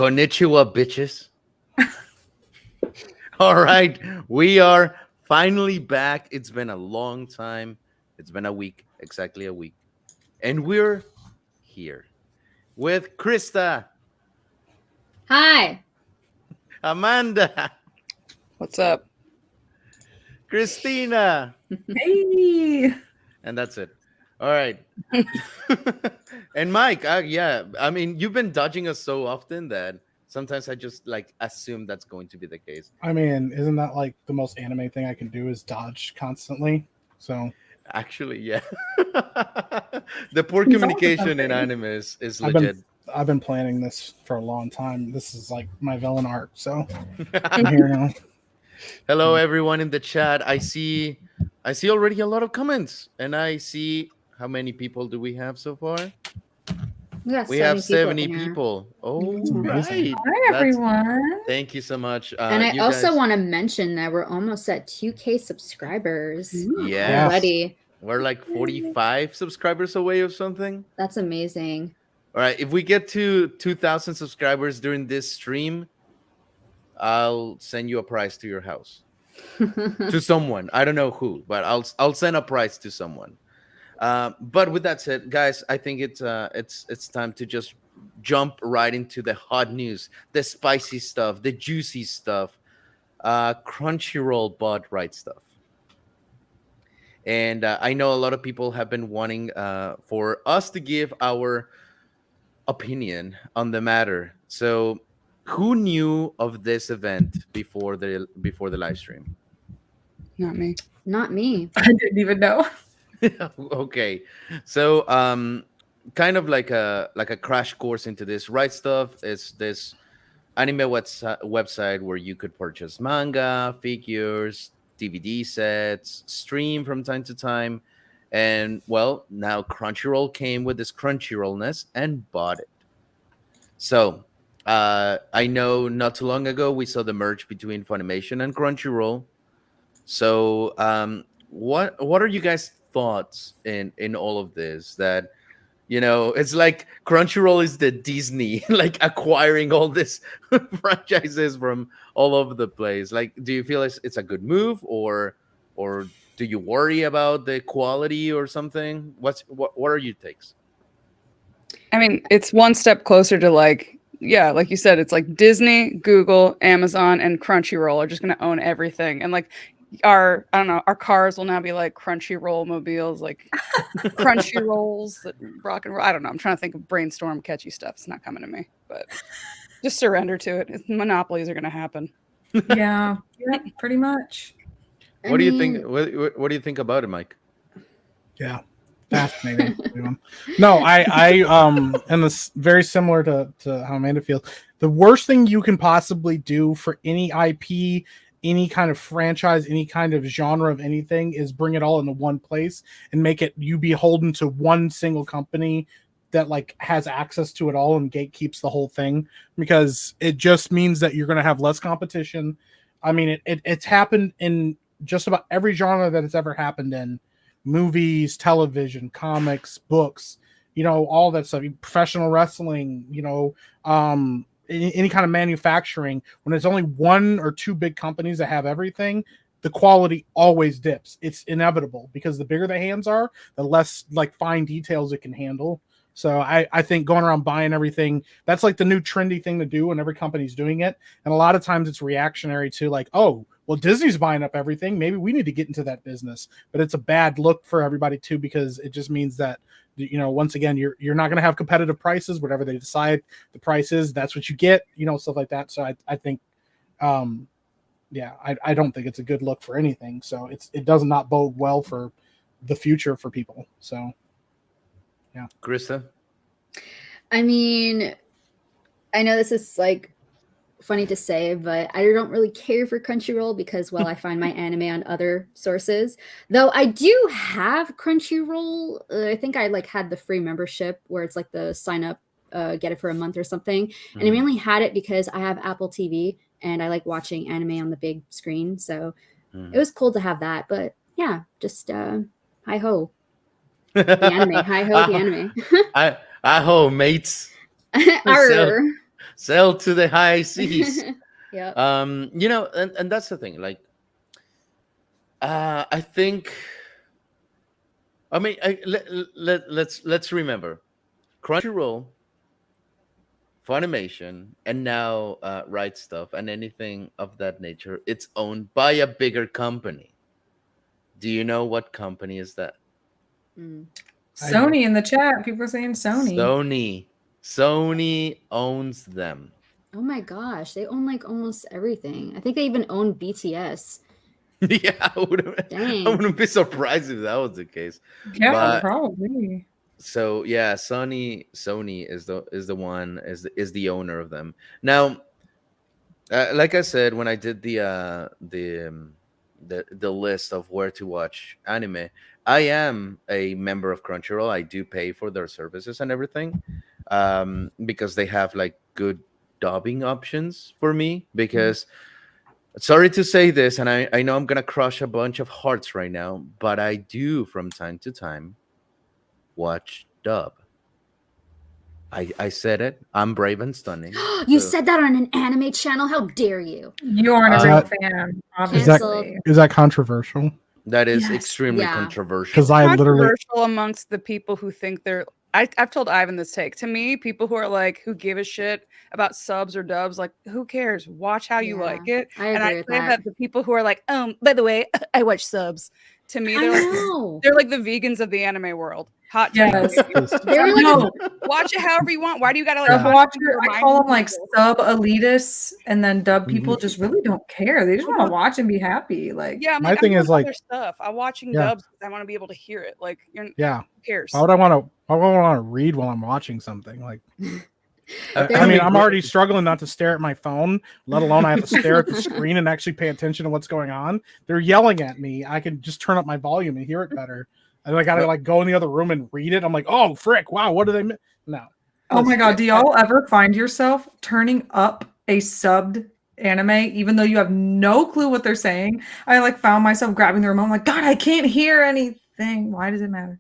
Konnichiwa, bitches. All right, we are finally back. It's been a long time. It's been a week, exactly a week. And we're here with Krista, Hi. Amanda, What's up? Christina, Hey. and that's it. All right. And Mike, yeah, I mean, you've been dodging us so often that sometimes I just like assume that's going to be the case. I mean, isn't that like the most anime thing I can do is dodge constantly? So Actually, yeah. The poor It's always communication in something. anime is I've legit. I've been planning this for a long time. This is like my villain arc. So I'm here now. Hello, everyone in the chat. I see already a lot of comments, and I see how many people do we have so far? We have 70 people. Oh, That's amazing. right. Hi, everyone. Thank you so much. And I you also guys- want to mention that we're almost at 2K subscribers Yes. already. We're like 45 subscribers away or something. That's amazing. All right, if we get to 2,000 subscribers during this stream, I'll send you a prize to your house. To someone. I don't know who, but I'll send a prize to someone. But with that said, guys, I think it's time to just jump right into the hot news, the spicy stuff, the juicy stuff. Crunchyroll bought right stuff, and I know a lot of people have been wanting for us to give our opinion on the matter. So, who knew of this event before the live stream? Not me. Not me. I didn't even know. Okay, so kind of like a crash course into this. Right Stuff is this anime website where you could purchase manga, figures, DVD sets, stream from time to time, and well, now Crunchyroll came with this Crunchyrollness and bought it. So I know not too long ago we saw the merge between Funimation and Crunchyroll. So what are you guys' thoughts in all of this? That it's like Crunchyroll is the Disney, like acquiring all this franchises from all over the place. Like, do you feel it's a good move, or do you worry about the quality or something? What are your takes? I mean, it's one step closer to like you said, it's like Disney, Google, Amazon, and Crunchyroll are just going to own everything. And like our cars will now be like Crunchyroll mobiles, like Crunchyrolls that rock and roll. I don't know. I'm trying to think of brainstorm catchy stuff. It's not coming to me, but just surrender to it. Monopolies are going to happen. Yeah, pretty much. What do you think? What do you think about it, Mike? Yeah. Fascinating. No, I and this very similar to how Amanda feels. The worst thing you can possibly do for any IP, any kind of franchise, any kind of genre of anything is bring it all into one place and make it you beholden to one single company that like has access to it all and gatekeeps the whole thing, because it just means that you're going to have less competition. I mean, it's happened in just about every genre that it's ever happened in. Movies, television, comics, books, all that stuff, professional wrestling, any kind of manufacturing. When there's only one or two big companies that have everything, the quality always dips. It's inevitable, because the bigger the hands are, the less like fine details it can handle. So I think going around buying everything, that's like the new trendy thing to do, and every company's doing it. And a lot of times it's reactionary to like, oh, well, Disney's buying up everything, maybe we need to get into that business. But it's a bad look for everybody too, because it just means that, once again, you're not going to have competitive prices. Whatever they decide the price is, that's what you get, stuff like that. So I think, I don't think it's a good look for anything. So it does not bode well for the future for people. So, yeah. Krista? I mean, I know this is like funny to say, but I don't really care for Crunchyroll because, well, I find my anime on other sources. Though I do have Crunchyroll. I think I like had the free membership where it's like the sign up, get it for a month or something. And I mainly had it because I have Apple TV and I like watching anime on the big screen. So it was cool to have that. But yeah, just hi ho. The anime. Hi ho, the anime. I ho, mates. Arr. sail to the high seas. Yep. You know, and that's the thing. Like, I think. I mean, let's remember, Crunchyroll, Funimation, and now Right Stuff, and anything of that nature. It's owned by a bigger company. Do you know what company is that? Mm. Sony in the chat. People are saying Sony. Sony owns them. Oh my gosh, they own like almost everything. I think they even own BTS. Yeah, I Dang. wouldn't be surprised if that was the case. Yeah, But- probably. So yeah, Sony is the one is the owner of them. Now, like I said, when I did the list of where to watch anime, I am a member of Crunchyroll. I do pay for their services and everything, because they have like good dubbing options for me. Because sorry to say this, and I know I'm gonna crush a bunch of hearts right now, but I do from time to time watch dub. I said it. I'm brave and stunning. You So- said that on an anime channel? How dare you? You aren't a Uh, big fan, Is that obviously. is that controversial? that is Yes. extremely Yeah. controversial. Because I literally Controversial amongst the people who think they're. I've told Ivan this take. To me, people who are like who give a shit about subs or dubs, like who cares? Watch how you Yeah, like it. I And I agree with say that. that the people who are like, by the way, I watch subs. To me, I know. they're like the vegans of the anime world. Hot take. Yes. They're like No, Watch it however you want. Why do you gotta like sub constantly watcher. I remind call them like people? sub elitists, and then dub people just really don't care. They just want to watch and be happy. Like, Yeah, I'm My like, thing I'm is, doing like- other stuff. I'm watching Yeah. dubs because I want to be able to hear it. Like, who yeah. cares? Why would I want to? Why would I want to read while I'm watching something? Like, I They're mean, like- I'm already struggling not to stare at my phone, let alone I have to stare at the screen and actually pay attention to what's going on. They're yelling at me. I can just turn up my volume and hear it better. And I gotta like go in the other room and read it. I'm like, oh frick, wow, what do they mean? No. oh my god, do y'all ever find yourself turning up a subbed anime even though you have no clue what they're saying? I like found myself grabbing the remote. I'm like, God, I can't hear anything. Why does it matter?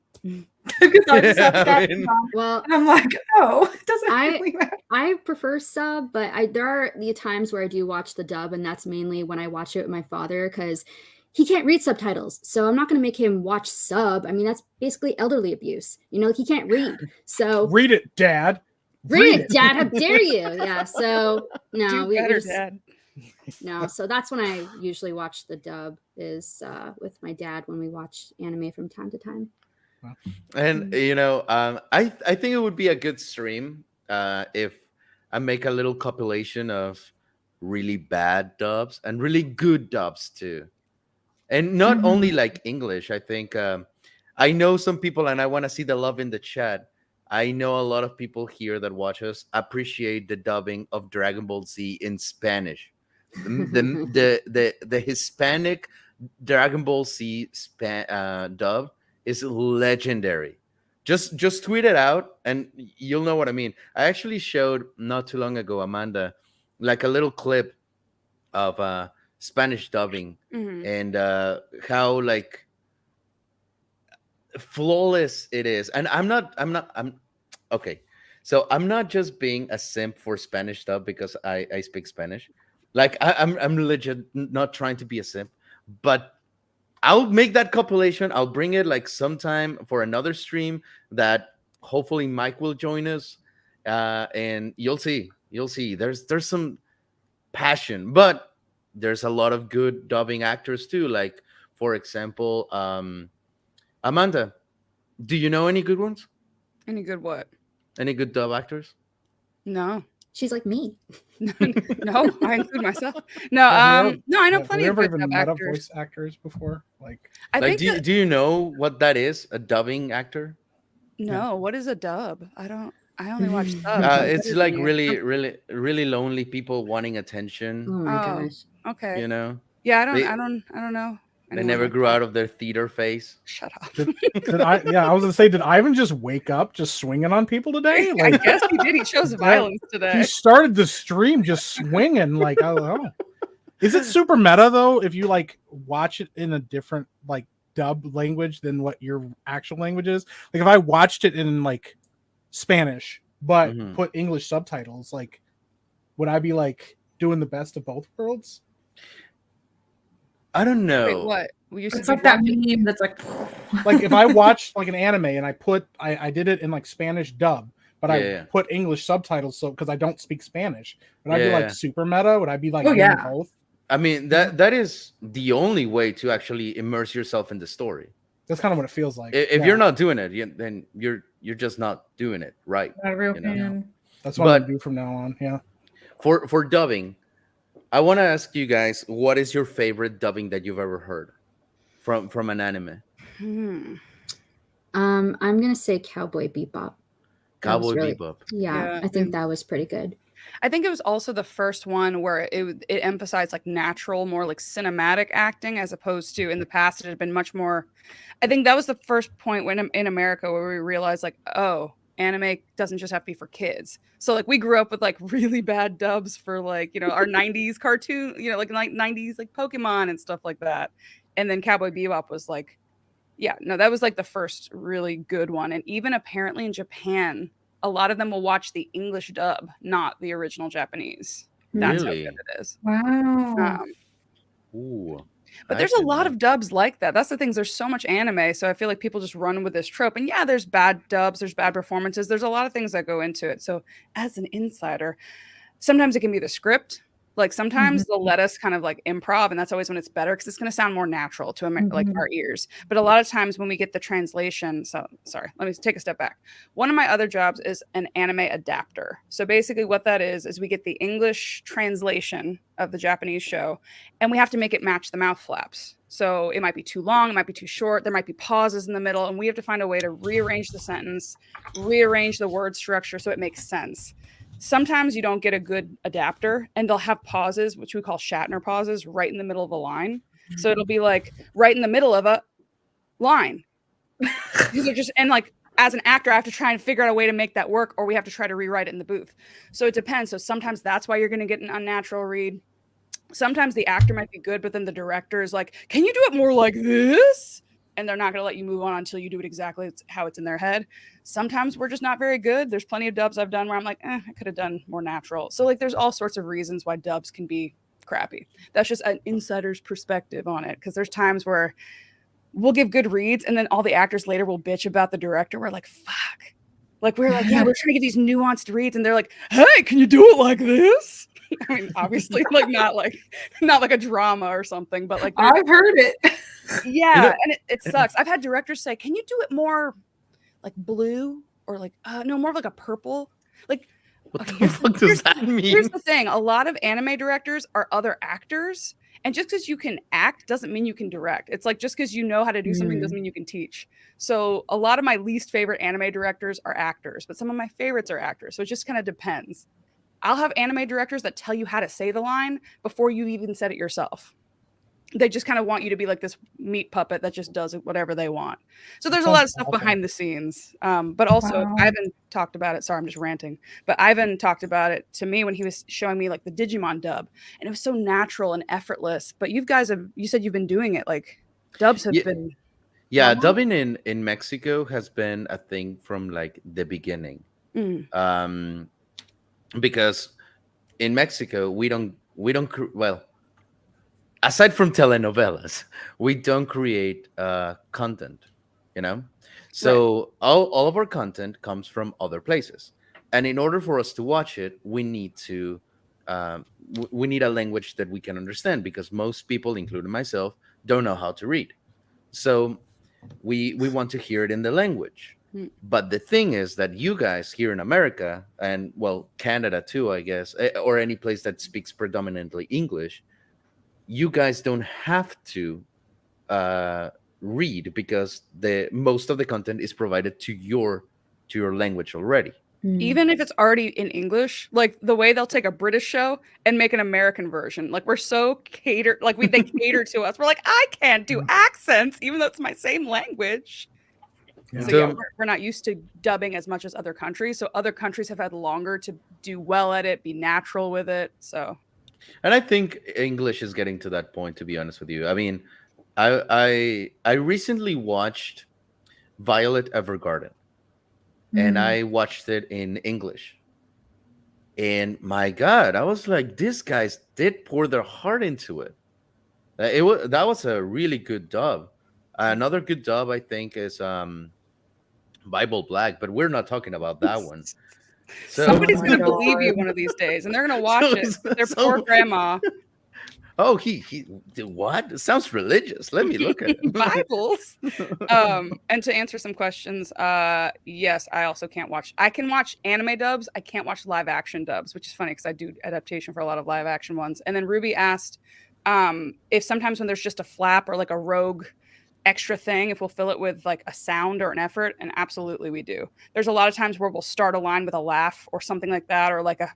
Because I just have Yeah, that I mean- on. Well, And I'm like, oh, it doesn't I- really matter. I prefer sub, but there are the times where I do watch the dub, and that's mainly when I watch it with my father because he can't read subtitles. So I'm not going to make him watch sub. I mean, that's basically elderly abuse. You know, he can't read. So Read it, Dad. read it, Dad. How dare you? Yeah. So no, Do we better, just, Dad. no. So that's when I usually watch the dub is with my dad when we watch anime from time to time. And you know, I think it would be a good stream if I make a little compilation of really bad dubs and really good dubs too, and not only like English. I think I know some people, and I want to see the love in the chat. I know a lot of people here that watch us appreciate the dubbing of Dragon Ball Z in Spanish. The Hispanic Dragon Ball Z dub is legendary. Just tweet it out and you'll know what I mean. I actually showed not too long ago, Amanda, like a little clip of Spanish dubbing Mhm. and how like flawless it is. And I'm okay. So I'm not just being a simp for Spanish dub because I speak Spanish. Like I'm legit not trying to be a simp, but I'll make that compilation. I'll bring it like sometime for another stream that hopefully Mike will join us, and you'll see. You'll see. There's some passion, but there's a lot of good dubbing actors too. Like for example, Amanda, do you know any good ones? Any good what? Any good dub actors? No. She's like me. No, I include myself. No, Have we no, I know Have plenty we of ever good even dub met actors. voice actors before? Like, I Like, think that, do you know what that is? A dubbing actor? no. What is a dub? I only watch subs. It's What like is it? really lonely people wanting Oh attention. my Oh. gosh. Okay. You know, Yeah, I They- don't know. they anyone never like grew that. out of their theater face. Shut up. did I? Yeah, I was gonna say, did Ivan just wake up just swinging on people today? I Like, guess he did. He chose violence today. he started the stream just swinging. Like, I don't know. Is it super meta though? If you like watch it in a different like dub language than what your actual language is? Like, if I watched it in like Spanish but Mhm. put English subtitles, like, would I be like doing the best of both worlds? I don't know. Wait, what? You It's said like that meme that's like, Like if I watched like an anime and I did it in like Spanish dub, but Yeah. I put English subtitles so because I don't speak Spanish. Would I be Yeah. like super meta? Would I be like Oh, doing yeah. both? I mean, that is the only way to actually immerse yourself in the story. That's kind of what it feels like. If Yeah. you're not doing it, then you're just not doing it right. not a real You know? fan. That's what I'm But- gonna do from now on. Yeah. For dubbing, I want to ask you guys, what is your favorite dubbing that you've ever heard from an anime? I'm gonna say Cowboy Bebop. That was Cowboy really- Bebop. Yeah, I think that was pretty good. I think it was also the first one where it emphasized like natural, more like cinematic acting, as opposed to in the past it had been much more. I think that was the first point when in America where we realized like, oh, anime doesn't just have to be for kids. So like we grew up with like really bad dubs for like, you know, our 90s cartoon, you know, like 90s like Pokemon and stuff like that. And then Cowboy Bebop was like, yeah, no, that was like the first really good one. And even apparently in Japan, a lot of them will watch the English dub, not the original Japanese. That's Really? how good it is. Wow. Ooh. But I there's a didn't lot know. of dubs like that. That's the thing. There's so much anime. So I feel like people just run with this trope. And yeah, there's bad dubs, there's bad performances. There's a lot of things that go into it. So as an insider, sometimes it can be the script. Like sometimes they'll let us kind of like improv, and that's always when it's better because it's going to sound more natural to like our ears. But a lot of times when we get the translation, so sorry, let me take a step back. One of my other jobs is an anime adapter. So basically, what that is we get the English translation of the Japanese show, and we have to make it match the mouth flaps. So it might be too long, it might be too short, there might be pauses in the middle, and we have to find a way to rearrange the sentence, rearrange the word structure so it makes sense. Sometimes you don't get a good adapter and they'll have pauses, which we call Shatner pauses, right in the middle of a line. So it'll be like right in the middle of a line. Just and like as an actor, I have to try and figure out a way to make that work, or we have to try to rewrite it in the booth. So it depends. So sometimes that's why you're going to get an unnatural read. Sometimes the actor might be good, but then the director is like, can you do it more like this? And they're not going to let you move on until you do it exactly how it's in their head. Sometimes we're just not very good. There's plenty of dubs I've done where I'm like, I could have done more natural. So like there's all sorts of reasons why dubs can be crappy. That's just an insider's perspective on it. Because there's times where we'll give good reads and then all the actors later will bitch about the director. We're like, fuck. Like we're like, yeah, we're trying to get these nuanced reads. And they're like, hey, can you do it like this? I mean, obviously, like not like a drama or something, but like I've heard it. yeah, and it sucks. I've had directors say, "Can you do it more like blue or like no, more of like a purple?" Like, What okay, the fuck does that mean? here's the thing: a lot of anime directors are other actors, and just because you can act doesn't mean you can direct. It's like just because you know how to do something doesn't mean you can teach. So a lot of my least favorite anime directors are actors, but some of my favorites are actors. So it just kind of depends. I'll have anime directors that tell you how to say the line before you even said it yourself. They just kind of want you to be like this meat puppet that just does whatever they want. So there's a lot of stuff behind the scenes. But also Ivan talked about it. Sorry, I'm just ranting. But Ivan talked about it to me when he was showing me like the Digimon dub. And it was so natural and effortless. But you said you've been doing it. Like dubs have been. Yeah, dubbing in Mexico has been a thing from like the beginning. Because in Mexico aside from telenovelas, we don't create content, you know. So all of our content comes from other places, and in order for us to watch it, we need a language that we can understand, because most people, including myself, don't know how to read. So we want to hear it in the language. But the thing is that you guys here in America, and well, Canada too, I guess, or any place that speaks predominantly English, you guys don't have to read, because most of the content is provided to your language already. Even if it's already in English, like the way they'll take a British show and make an American version. Like we're so catered, like they cater to us. We're like, I can't do accents, even though it's my same language. Yeah. So yeah, we're not used to dubbing as much as other countries. So other countries have had longer to do well at it, be natural with it. So, and I think English is getting to that point, to be honest with you. I mean, I recently watched Violet Evergarden, and I watched it in English. And my God, I was like, these guys did pour their heart into it. That was a really good dub. Another good dub, I think, is Bible Black, but we're not talking about that one. So, Oh Somebody's my gonna believe you God. one of these days, and they're gonna watch so, it with their poor so grandma. oh, he did what? It sounds religious. Let me look at it. Bibles. And to answer some questions, yes, I also can't watch. I can watch anime dubs. I can't watch live action dubs, which is funny because I do adaptation for a lot of live action ones. And then Ruby asked if sometimes when there's just a flap or like a rogue extra thing, if we'll fill it with like a sound or an effort, and absolutely we do. There's a lot of times where we'll start a line with a laugh or something like that, or like a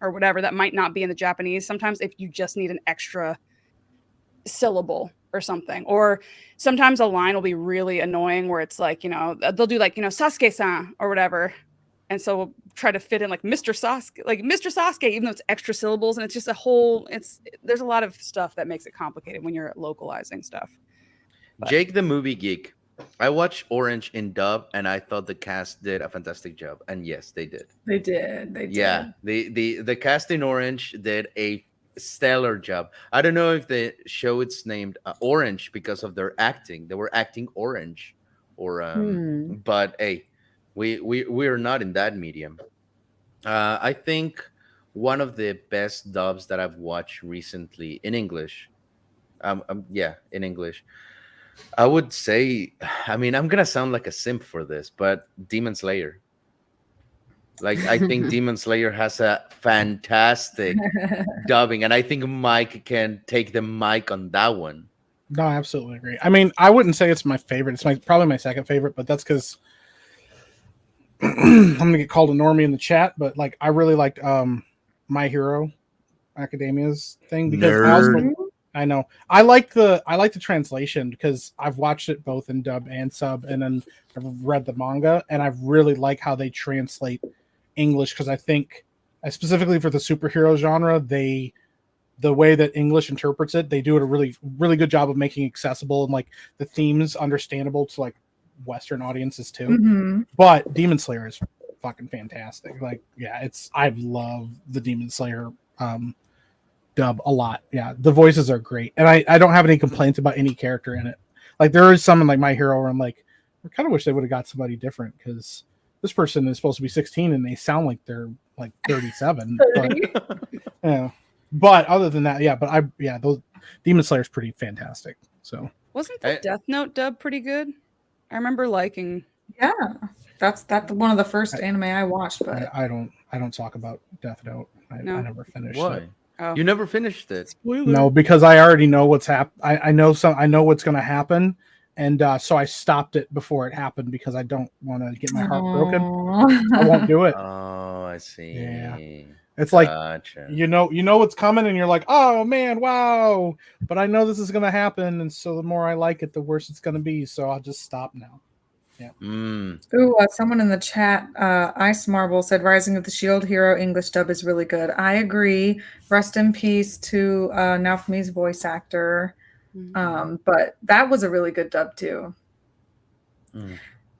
or whatever that might not be in the Japanese. Sometimes if you just need an extra syllable or something, or sometimes a line will be really annoying where it's like, they'll do like, Sasuke-san or whatever, and so we'll try to fit in like Mr. Sasuke, even though it's extra syllables, and it's just there's a lot of stuff that makes it complicated when you're localizing stuff. But Jake the Movie Geek. I watched Orange in dub, and I thought the cast did a fantastic job. And yes, they did. They did. They did. Yeah, the cast in Orange did a stellar job. I don't know if the show it's named Orange because of their acting. They were acting orange, or but hey, we are not in that medium. I think one of the best dubs that I've watched recently in English. Yeah, in English. I would say, I mean, I'm gonna sound like a simp for this, but Demon Slayer. Like, I think Demon Slayer has a fantastic dubbing, and I think Mike can take the mic on that one. No, I absolutely agree. I mean, I wouldn't say it's my favorite. It's probably my second favorite, but that's because I'm gonna get called a normie in the chat. But like, I really liked My Hero Academia's thing because I know I like the translation because I've watched it both in dub and sub, and then I've read the manga, and I really like how they translate English because I think specifically for the superhero genre, the way that English interprets it, they do it a really good job of making accessible and like the themes understandable to like Western audiences too. Mm-hmm. But Demon Slayer is fucking fantastic. Like, yeah, I love the Demon Slayer dub a lot. Yeah, the voices are great, and I don't have any complaints about any character in it. Like, there is some in like My Hero where I'm like, I kind of wish they would have got somebody different because this person is supposed to be 16 and they sound like they're like 37. But, yeah. But other than that, yeah, those Demon Slayer is pretty fantastic. So wasn't the Death Note dub pretty good? I remember liking. Yeah, that's one of the first anime I watched. But I don't talk about Death Note. I never finished Why? it. Oh. You never finished it. Spoiler. No, because I already know what's I know what's going to happen, and so I stopped it before it happened because I don't want to get my heart broken. I won't do it. Oh, I see. Yeah. It's like you know what's coming, and you're like, oh man, wow! But I know this is going to happen, and so the more I like it, the worse it's going to be. So I'll just stop now. Yeah. Ooh, someone in the chat, Ice Marble said, "Rising of the Shield Hero English dub is really good." I agree. Rest in peace to Naomi's voice actor. But that was a really good dub too.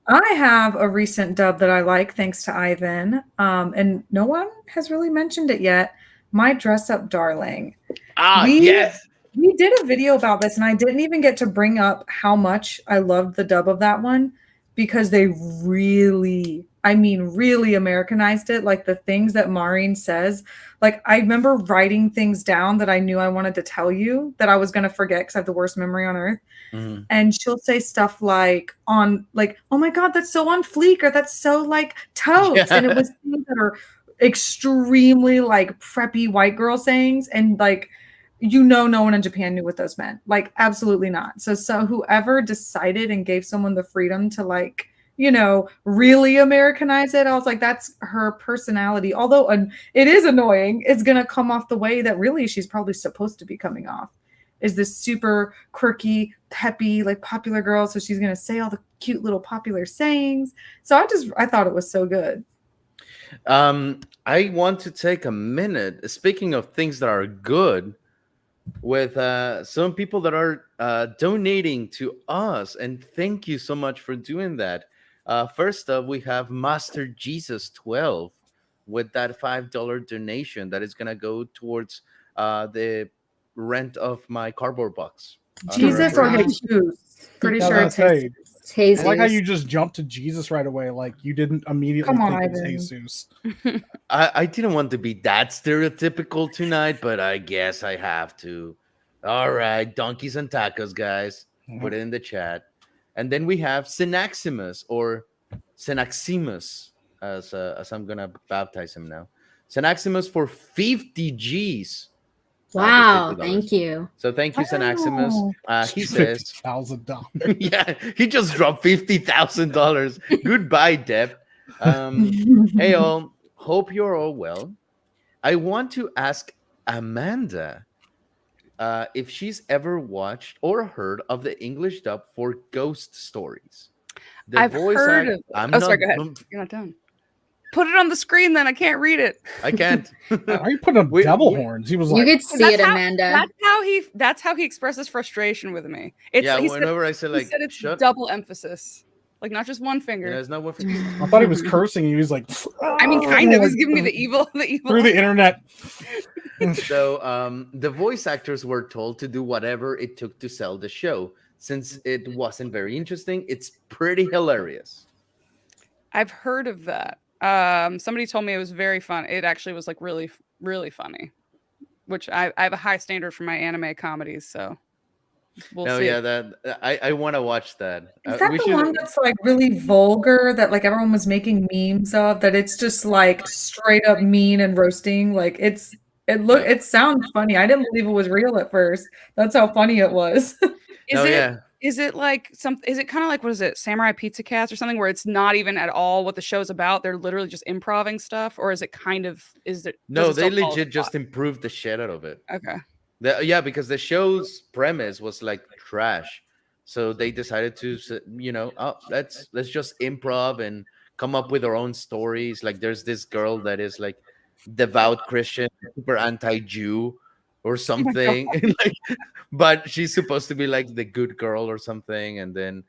I have a recent dub that I like, thanks to Ivan, and no one has really mentioned it yet. My Dress Up Darling. Yes. We did a video about this, and I didn't even get to bring up how much I loved the dub of that one because they really Americanized it. Like the things that Maureen says, like I remember writing things down that I knew I wanted to tell you that I was going to forget because I have the worst memory on earth. And she'll say stuff like, oh my God, that's so on fleek, or that's so like totes. Yeah. And it was things that are extremely like preppy white girl sayings. And like, no one in Japan knew what those meant. Like, absolutely not. So whoever decided and gave someone the freedom to like, really Americanize it, I was like, that's her personality. Although it is annoying, it's going to come off the way that really she's probably supposed to be coming off. Is this super quirky, peppy, like popular girl. So she's going to say all the cute little popular sayings. So I thought it was so good. I want to take a minute, speaking of things that are good, with some people that are donating to us, and thank you so much for doing that. First up, we have Master Jesus 12. with that $5 donation that is gonna go towards the rent of my cardboard box. Jesus or Wow. Jesus? Pretty I was sure gonna it's say, Jesus. I like how you Jesus. just jumped to Jesus right away. Like you didn't immediately Come on, think it's Ivan. Jesus. I didn't want to be that stereotypical tonight, but I guess I have to. All right, donkeys and tacos, guys. Put it in the chat. And then we have Synaximus or Synaximus, as I'm gonna baptize him now. Synaximus for 50 G's. Wow, $50. thank you. So thank you, Synaximus. Oh. He says, $50,000. yeah, he just dropped $50,000. Goodbye, Deb. Hey all, hope you're all well. I want to ask Amanda if she's ever watched or heard of the English dub for Ghost Stories. The I've heard of. I'm Oh, not. sorry. Go ahead. You're not done. Put it on the screen, then I can't read it. I can't. Why are you putting up We- devil we- horns? He was You like, could see it, Amanda. That's how he expresses frustration with me. It's Yeah, he said, whenever I say he like, said it's shut. double emphasis, like not just one You finger. know, it's not one for I thought he was cursing. He was like, I mean, kind of. He's giving me the evil. through the internet. So the voice actors were told to do whatever it took to sell the show. Since it wasn't very interesting, it's pretty hilarious. I've heard of that. Somebody told me it was very fun. It actually was like really, really funny. Which I have a high standard for my anime comedies, so we'll see. Yeah, that I want to watch that. Is that We the should- one that's like really vulgar that like everyone was making memes of? That it's just like straight up mean and roasting. Like it sounds funny. I didn't believe it was real at first. That's how funny it was. Is it like is it kind of like, what is it, Samurai Pizza Cats or something, where it's not even at all what the show's about? They're literally just improving stuff, or is it kind of No, does it they still follow the legit just plot? improved the shit out of it. Okay. Yeah, because the show's premise was like trash, so they decided to, let's just improv and come up with our own stories. Like, there's this girl that is like devout Christian, super anti-Jew or something, like, but she's supposed to be like the good girl or something, and then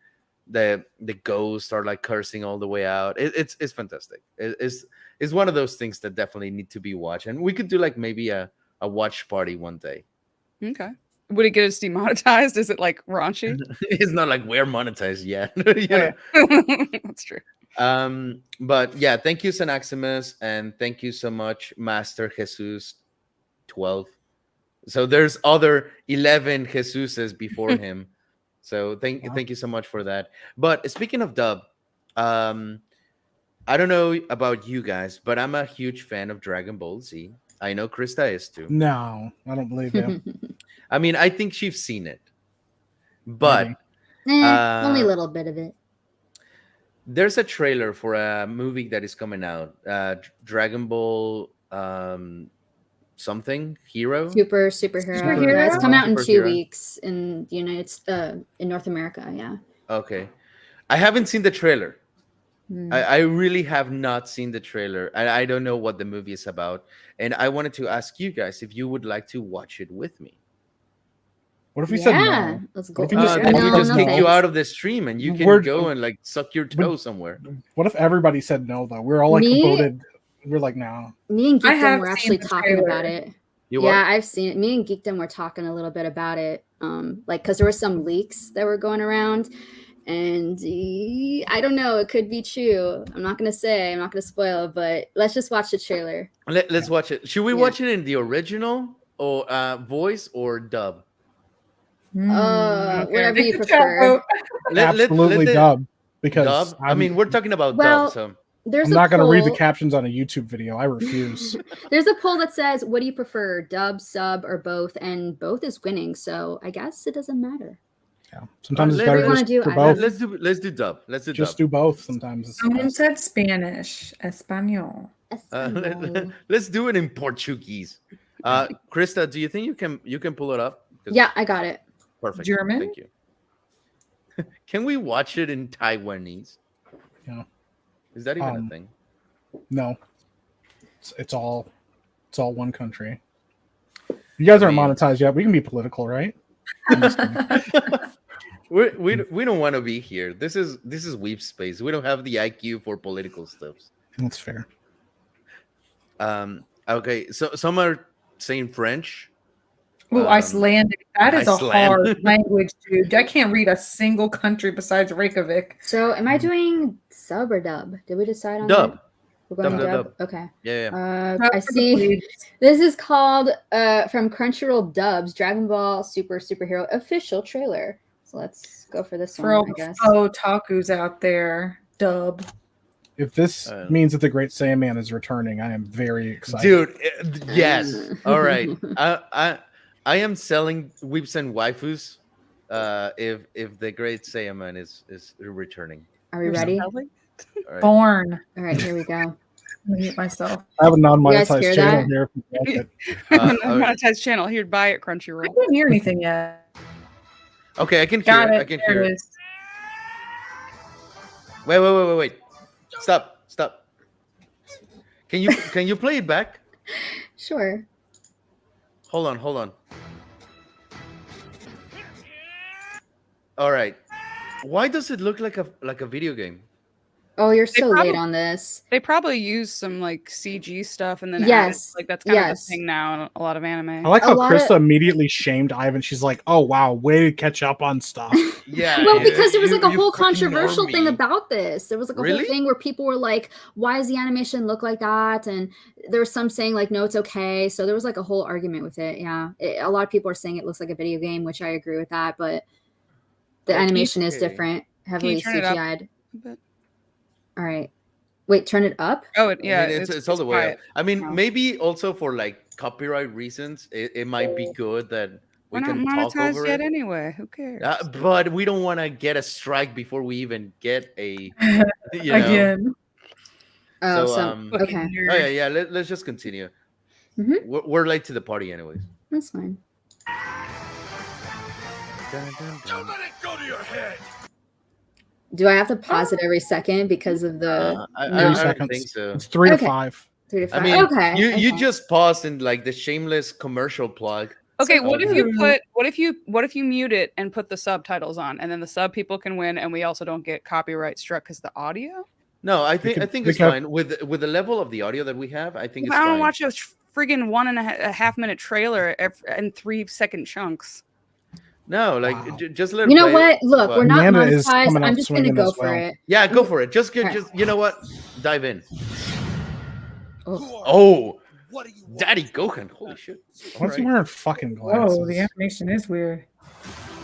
the ghosts are like cursing all the way out. It's fantastic. It's one of those things that definitely need to be watched, and we could do like maybe a watch party one day. Okay. Would it get us demonetized? Is it like raunchy? It's not like we're monetized yet. That's true. But yeah, thank you, Synaximus, and thank you so much, Master Jesus 12. So there's other 11 Jesuses before him. So thank you so much for that. But speaking of dub, I don't know about you guys, but I'm a huge fan of Dragon Ball Z. I know Krista is too. No, I don't believe you. I mean, I think she's seen it, but only a little bit of it. there's a trailer for a movie that is coming out, Dragon Ball something hero, superhero. Yeah, it's coming out in 2 Superhero. weeks in the in North America. Yeah. Okay, I haven't seen the trailer. Hmm. I really have not seen the trailer. I don't know what the movie is about, and I wanted to ask you guys if you would like to watch it with me. What if we said no? Let's go. What if we just Then we no, just no, kick you thanks. out of the stream, and you can We're- go and like suck your toe somewhere. What if everybody said no though? We're all like Me? voted. We're like, no. Me and I Geekdom have were seen actually the talking trailer. about it. You Yeah, what? I've seen it. Me and Geekdom were talking a little bit about it. Like, because there were some leaks that were going around, and I don't know, it could be true. I'm not gonna spoil, but let's just watch the trailer. Let's watch it. Should we Yeah. watch it in the original or voice or dub? Whatever you Take the chat prefer. vote. Absolutely the- dub. Because Dub? I mean, we're talking about Well, dub, so There's I'm a not going to read the poll- captions on a YouTube video. I refuse. There's a poll that says, "What do you prefer, dub, sub, or both?" And both is winning, so I guess it doesn't matter. Yeah. Sometimes it's Let- better What do you just wanna do? for I both. let's do dub. Let's do Just dub. do both. Sometimes it's Someone best. said Spanish, Espanol. Espanol. Let's do it in Portuguese. Krista, do you think you can pull it up? 'Cause- Yeah, I got it. Perfect. German? Thank you. Can we watch it in Taiwanese? Yeah. Is that even a Um, thing? No. It's all one country. You guys aren't mean- monetized yet. We can be political, right? I'm just kidding. We don't want to be here. This is weep space. We don't have the IQ for political stuff. That's fair. Okay, so some are saying French. Ooh, Icelandic. That is a Iceland. hard language, dude. I can't read a single country besides Reykjavik. So, am I doing sub or dub? Did we decide on Dub. that? We're going Dub, dub. dub. Okay. Yeah. I see. This is called from Crunchyroll Dubs Dragon Ball Super Superhero official trailer. So let's go for this For all one, I guess. otakus out there, dub. If this means that the Great Saiyaman is returning, I am very excited. Dude, yes. All right. I am selling whips and waifus if the Great Saiyaman is returning. Are we ready? All right. Born. All right, here we go. I hate myself. I have a non-monetized You guys hear channel that? here. If you like it. Monetized channel here. Buy it, I Crunchyroll. didn't hear anything yet. Okay, I can hear Got it. it. I can There hear it it. is. Wait. Stop. Can you play it back? Sure. Hold on. All right. Why does it look like a video game? Oh, you're so probably- late on this. They probably use some like CG stuff and then Yes, added, like that's kind of yes. the thing now in a lot of anime. I like A how lot Krista of- immediately shamed Ivan. She's like, "Oh wow, way to catch up on stuff." Yeah. Well, because there was like a you whole fucking controversial thing normie. about this. There was like a Really? whole thing where people were like, "Why does the animation look like that?" And there was some saying like, "No, it's okay." So there was like a whole argument with it. Yeah, a lot of people are saying it looks like a video game, which I agree with that. But the animation is Okay. different, heavily turn it up? CGI'd. But- All right, wait, turn it up. Oh, yeah, I mean, it's all the way up. quiet. I mean, now. maybe also for like copyright reasons, it might be good that we We're not can talk monetized over yet it. anyway. Who cares? But we don't want to get a strike before we even get a you know. Again. Oh, So, so okay. okay, Oh yeah. Let's just continue. Mhm. We're late to the party, anyways. that's fine. Don't let it go to your head. Do I have to pause it every second because of the I No. don't seconds. think so. It's 3 Okay. to 5. 3 to 5? I mean, okay, you okay. just paused in like the shameless commercial plug. Okay, So- what if you mute it and put the subtitles on, and then the sub people can win, and we also don't get copyright struck because the audio? No, I We think we it's can- fine with the level of the audio that we have. I think it's I don't fine. watch a friggin' 1.5 minute trailer in 3 second chunks. No, like Wow. just let. You it know play. what? Look, we're not Amanda is monetized. coming I'm out just gonna swinging go as for well. it. Yeah, go for it. Just Alright. just you know what? Dive in. Oh. Who are you? Oh, What do you want? Daddy Gohan! Holy shit! Why is he Alright. wearing fucking glasses? Whoa, the animation is weird.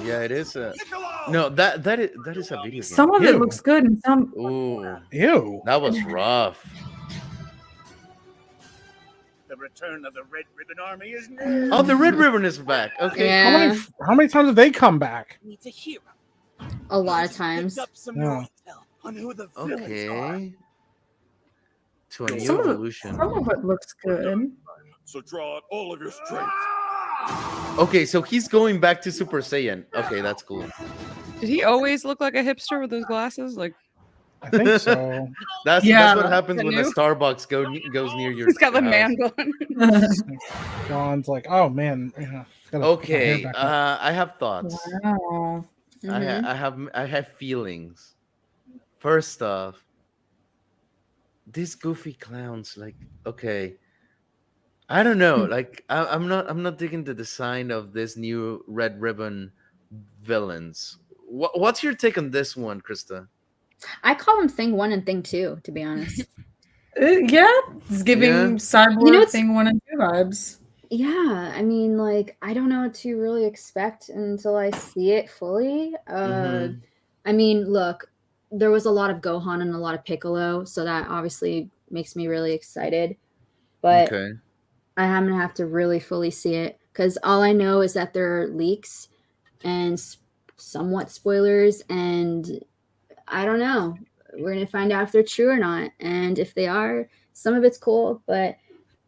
Yeah, it is. Piccolo! No, that is a video game. Some of it Ew. looks good and some Ooh, Ew. that was rough. The return of the Red Ribbon Army is near. Oh, the Red Ribbon is back. Okay. Yeah. How many times have they come back? Needs a hero. A lot of Just times. picked up some Yeah. more intel on who the villains are. Okay. To a new Some of it- evolution. some of it looks good. So draw out all of your strength. Okay, so he's going back to Super Saiyan. Okay, that's cool. Did he always look like a hipster with those glasses? Like I think so. That's Yeah. what happens The when the new- Starbucks goes near your. he's got the house. man gun. John's like, oh man. Yeah, gotta put my Okay, hair back up." I have thoughts. Wow. Mhm. I have feelings. First off, these goofy clowns, like, okay, I don't know, like, I'm not digging the design of this new Red Ribbon villains. What's your take on this one, Krista? I call them Thing 1 and Thing 2, to be honest. Yeah, it's giving Yeah. Cyborg You know, it's- Thing 1 and 2 vibes. Yeah, I mean, like, I don't know what to really expect until I see it fully. Mhm. I mean, look, there was a lot of Gohan and a lot of Piccolo, so that obviously makes me really excited. But Okay. I'm gonna have to really fully see it because all I know is that there are leaks and somewhat spoilers, and I don't know. We're gonna find out if they're true or not, and if they are, some of it's cool. But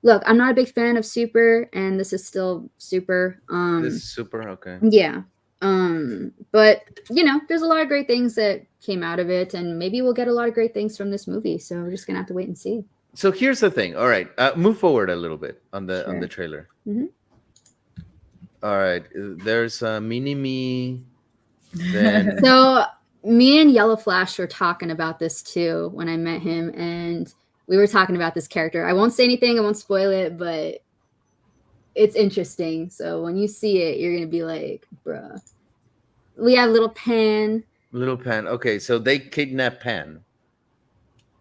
look, I'm not a big fan of Super, and this is still Super. This is super okay. Yeah. But you know, there's a lot of great things that came out of it, and maybe we'll get a lot of great things from this movie. So we're just gonna have to wait and see. So here's the thing. All right, move forward a little bit on the Sure. trailer. Mhm. All right, there's Mini Me. Then So me and Yellow Flash were talking about this too when I met him, and we were talking about this character. I won't say anything. I won't spoil it, but it's interesting. So when you see it, you're gonna be like, bruh. We have little Pan. Little Pan. Okay, so they kidnap Pan.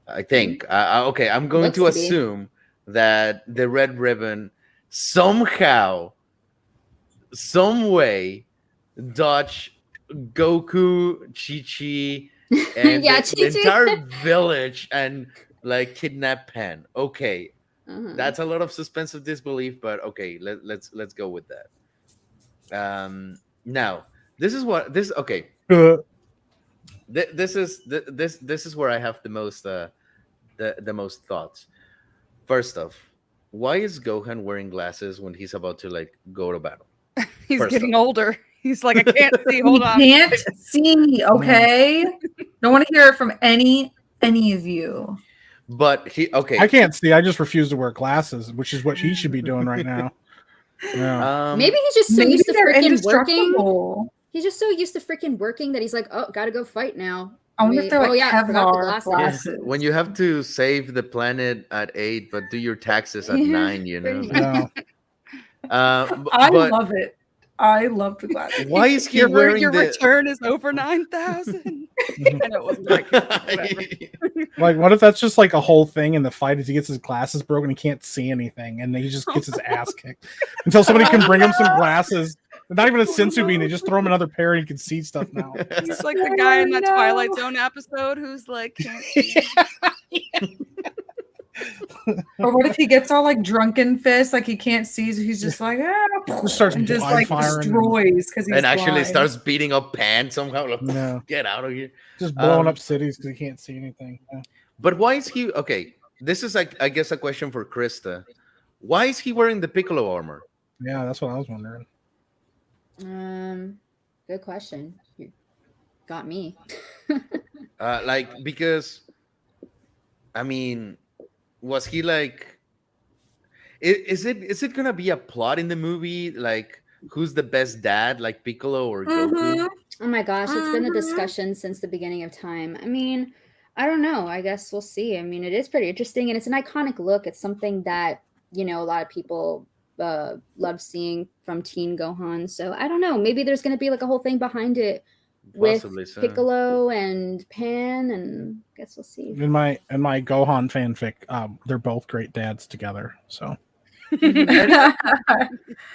I think. Okay, I'm going Looks to to be. assume that the Red Ribbon somehow, some way, dodge Goku, Chi-Chi, and Yeah, the Chi-Chi. entire village and like kidnap Pan. Okay, Uh-huh. that's a lot of suspense of disbelief, but okay, let's go with that. Now this is what this okay. This is where I have the most the most thoughts. First off, why is Gohan wearing glasses when he's about to like go to battle? He's First getting off. older. He's like, I can't see. You Hold on. can't see, okay? Don't want to hear it from any of you. But he okay. I can't see. I just refuse to wear glasses, which is what he should be doing right now. Yeah. Maybe he's just so Maybe used to they're freaking working. indestructible. He's just so used to freaking working that he's like, oh, gotta go fight now. I wonder if they're like I forgot the Kevlar glasses. glasses. when you have to save the planet at 8, but do your taxes at 9, you know. Pretty Yeah. I But love it. I love the glasses. why is he Your wearing the? return is over 9,000. I know it wasn't like whatever. Like, what if that's just like a whole thing in the fight? Is he gets his glasses broken, he can't see anything, and then he just gets his ass kicked until somebody can bring him some glasses. Not even a sensu bean; they just throw him another pair, and he can see stuff now. He's like the guy in that Twilight Zone episode who's like, can't see. Or what if he gets all like drunken fist, like he can't see, so he's just like, Just starts and just like firing destroys because he's and actually blind. starts beating up Pan somehow. Like, Yeah. get out of here! Just blowing Um, up cities because he can't see anything. Yeah. But why is he okay? This is like I guess a question for Krista. Why is he wearing the Piccolo armor? Yeah, that's what I was wondering. Good question. You got me. Like because, I mean, was he like? Is it gonna be a plot in the movie? Like, who's the best dad? Like Piccolo or Goku? Oh my gosh, it's been a Mhm. discussion since the beginning of time. I mean, I don't know. I guess we'll see. I mean, it is pretty interesting and it's an iconic look. It's something that, a lot of people love seeing from Teen Gohan. So I don't know. Maybe there's going to be like a whole thing behind it with Possibly so. Piccolo and Pan, and I guess we'll see. In my Gohan fanfic, they're both great dads together. So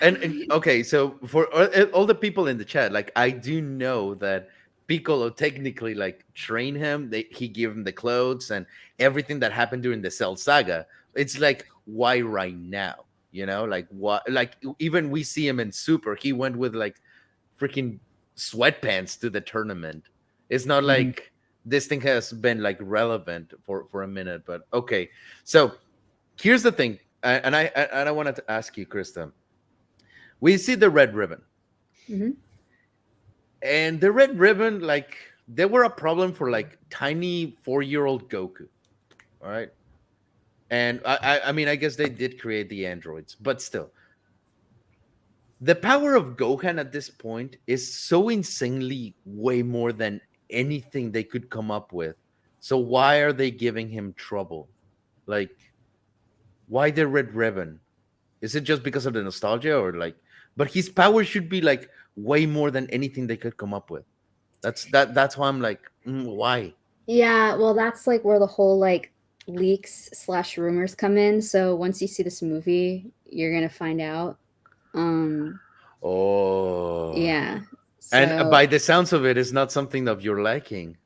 And okay, so for all the people in the chat, like I do know that Piccolo technically like trained him. He gave him the clothes and everything that happened during the Cell Saga. It's like why right now? Like what? Like even we see him in Super. He went with like freaking sweatpants to the tournament. It's not like this thing has been like relevant for a minute, but okay. So here's the thing, and I wanted to ask you, Krista. We see the red ribbon. Mhm. And the red ribbon, like, they were a problem for like tiny 4-year-old Goku. All right. And I mean, I guess they did create the androids, but still. The power of Gohan at this point is so insanely way more than anything they could come up with. So why are they giving him trouble? Like, why the red ribbon? Is it just because of the nostalgia or like, but his power should be like way more than anything they could come up with. That's why I'm like, why? Yeah, well, that's like where the whole like leaks/rumors come in. So once you see this movie, you're gonna find out. Oh, Yeah. And So, by the sounds of it, it's not something of your liking.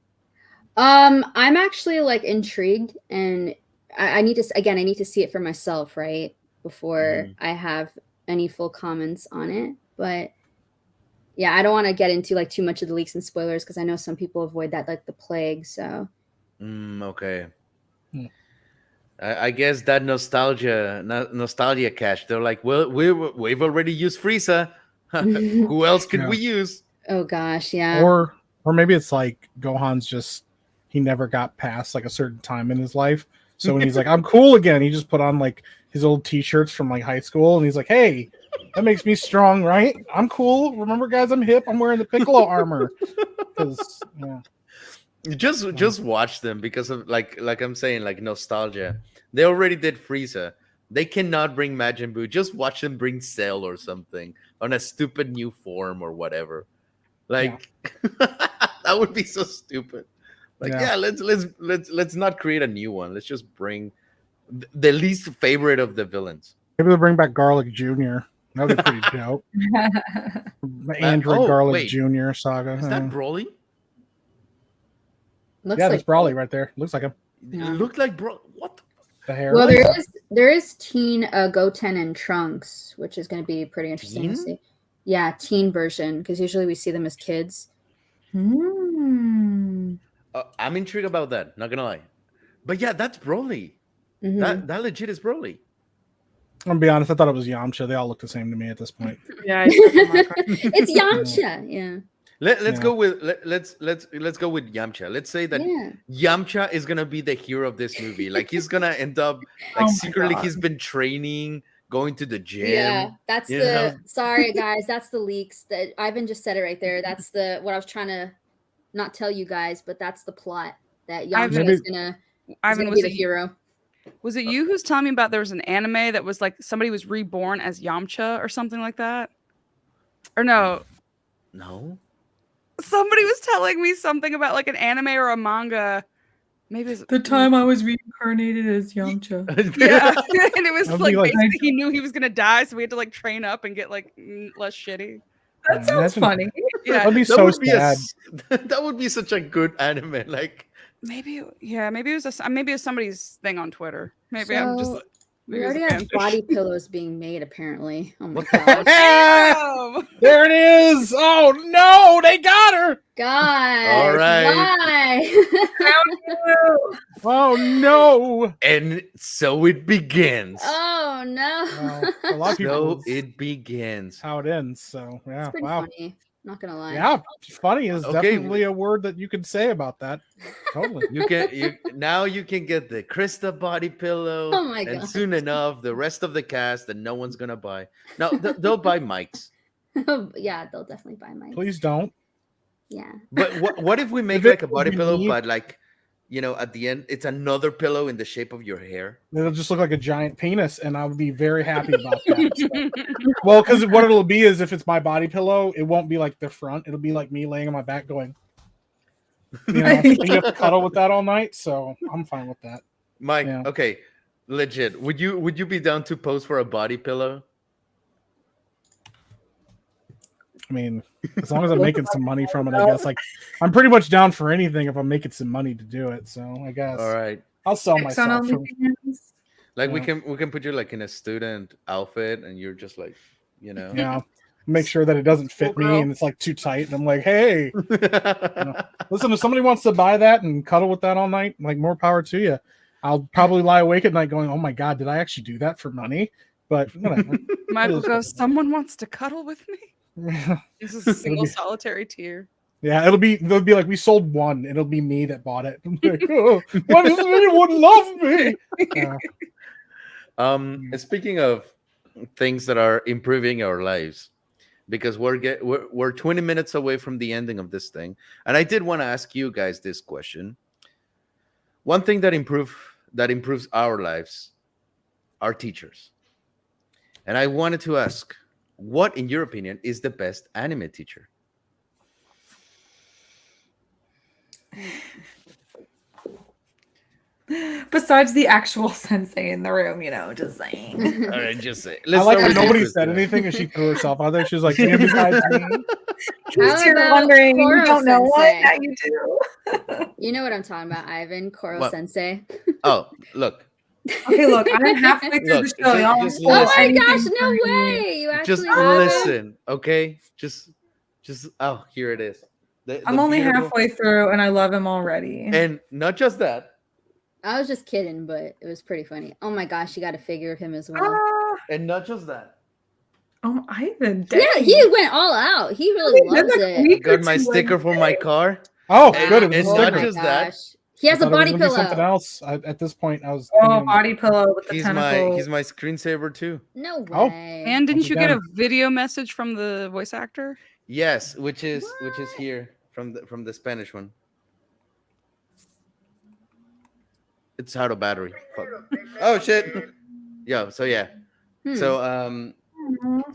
I'm actually like intrigued, and I need to I need to see it for myself, right, before I have any full comments on it. But yeah, I don't want to get into like too much of the leaks and spoilers because I know some people avoid that like the plague. So Okay. Hmm. I guess that nostalgia cash. They're like, well, we've already used Frieza. Who else could Yeah. we use? oh gosh, yeah. or maybe it's like Gohan's just he never got past like a certain time in his life. So when he's like, I'm cool again, he just put on like his old t-shirts from like high school and he's like, hey, that makes me strong, right? I'm cool. Remember, guys, I'm hip. I'm wearing the Piccolo armor. Because Just watch them because of like I'm saying, like nostalgia. They already did Frieza. They cannot bring Majin Buu. Just watch them bring Cell or something on a stupid new form or whatever. Like that would be so stupid. Like let's not create a new one. Let's just bring the least favorite of the villains. Maybe they'll bring back Garlic Jr. That would be pretty dope. The Android Garlic wait. Jr. saga. Is that Broly? Looks Yeah, like that's Brawly right there. Looks like him. It looked like what? The hair. Well, there is Teen Goten and Trunks, which is going to be pretty interesting to see. Yeah, teen version, because usually we see them as kids. Hmm. I'm intrigued about that. Not gonna lie, but yeah, that's Broly. Mhm. That legit is Broly. I'm gonna be honest. I thought it was Yamcha. They all look the same to me at this point. Yeah, It's Yamcha. Yeah. Let's go with let's go with Yamcha. Let's say that Yamcha is gonna be the hero of this movie. Like he's gonna end up like secretly he's been training, going to the gym. Yeah, that's sorry guys, that's the leaks. That Ivan just said it right there. That's what I was trying to not tell you guys, but that's the plot that Yamcha is gonna be the hero. Was it you who's telling me about there was an anime that was like somebody was reborn as Yamcha or something like that? Or no? No. Somebody was telling me something about like an anime or a manga. Maybe it's The time I was reincarnated as Yamcha. Yeah, and it was like like- basically he knew he was gonna die, so we had to like train up and get like less shitty. That sounds funny. Yeah, That'd be That so would be sad. that would be such a good anime. Like maybe it was somebody's thing on Twitter. Maybe I'm just. We maybe it was already a have fan body fiction. pillows being made, apparently. Oh my What the god. Damn! There it is. Oh no, they got her. God. All right. Why? Oh no. and so it begins. Oh no. Well, a lot of people. So it begins. How it ends. So yeah. It's pretty Wow. funny. Not gonna lie. Yeah, funny is Okay. definitely a word that you could say about that. Totally. You can get the Krista body pillow. Oh my and God. soon enough, the rest of the cast that no one's gonna buy. No, they'll buy mics. Yeah, they'll definitely buy mine. Please don't. Yeah. But what if we make If it like a body would pillow, be- but like at the end, it's another pillow in the shape of your hair? It'll just look like a giant penis, and I would be very happy about that. Well, because what it'll be is if it's my body pillow, it won't be like the front. It'll be like me laying on my back going, you have to cuddle with that all night. So I'm fine with that. Mike, Yeah. okay, legit. Would you be down to pose for a body pillow? I mean, as long as I'm making some money from it, I guess. Like, I'm pretty much down for anything if I'm making some money to do it. So I guess All right. I'll sell Sex on myself. For, OnlyFans. Like Yeah. we can put you like in a student outfit, and you're just like, yeah, make sure that it doesn't fit me and it's like too tight. And I'm like, hey, listen, if somebody wants to buy that and cuddle with that all night, like more power to you. I'll probably lie awake at night going, oh my god, did I actually do that for money? But whatever. Michael is- goes, someone wants to cuddle with me. This is a single be- solitary tear. Yeah, they'll be like, we sold one. It'll be me that bought it. I'm like, oh, why doesn't anyone love me? Speaking of things that are improving our lives, because we're 20 minutes away from the ending of this thing, and I did want to ask you guys this question. One thing that improves our lives are teachers, and I wanted to ask, what, in your opinion, is the best anime teacher? Besides the actual sensei in the room, just saying. All right, just say. I like how start with nobody you, said Krista. anything and she threw herself out there. She was like, "And besides me." How You're about wondering, you Koro don't know what? Sensei? Now you do. You know what I'm talking about, Ivan. Koro What? Sensei. Oh, look, Okay, look, I'm halfway through Look, the show. Y'all just don't Oh listen. my anything gosh, from no me. way. You actually just have it? listen, okay? Just. Oh, here it is. I'm The only beautiful- halfway through and I love him already. And not just that. I was just kidding, but it was pretty funny. Oh my gosh, you got a figure of him as well. Ah, And not just that. oh, Ivan. Yeah, dang. he went all out. He really That's loves a it. week or Got my two sticker for my ago. car. Oh, And- good. It was and a Oh not sticker. my just that. gosh. He has I a thought it was body gonna be something pillow. else. At this point, I was. Oh, thinking- body pillow with the He's tentacle. my screensaver too. No way. Oh. And didn't Once you get a again. video message from the voice actor? Yes, which is What? here from the Spanish one. It's out of battery. Fuck. Oh shit. Yeah. So yeah. Hmm.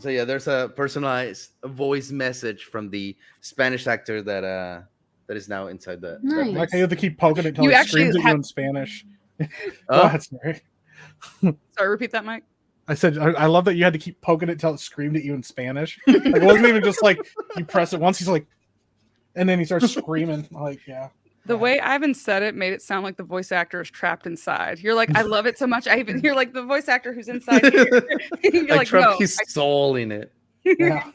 So yeah, there's a personalized voice message from the Spanish actor that is now inside the. Nice. Like how you have to keep poking it until You it actually screams at you have- in Spanish. Go Oh, ahead, sorry. Sorry, repeat that, Mike. I said I love that you had to keep poking it till it screamed at you in Spanish. Like it wasn't even just like you press it once. He's like, and then he starts screaming. Like, yeah. The way Ivan said it made it sound like the voice actor is trapped inside. You're like, I love it so much. You're like the voice actor who's inside here. You're I like, trapped no. his soul in it. Yeah.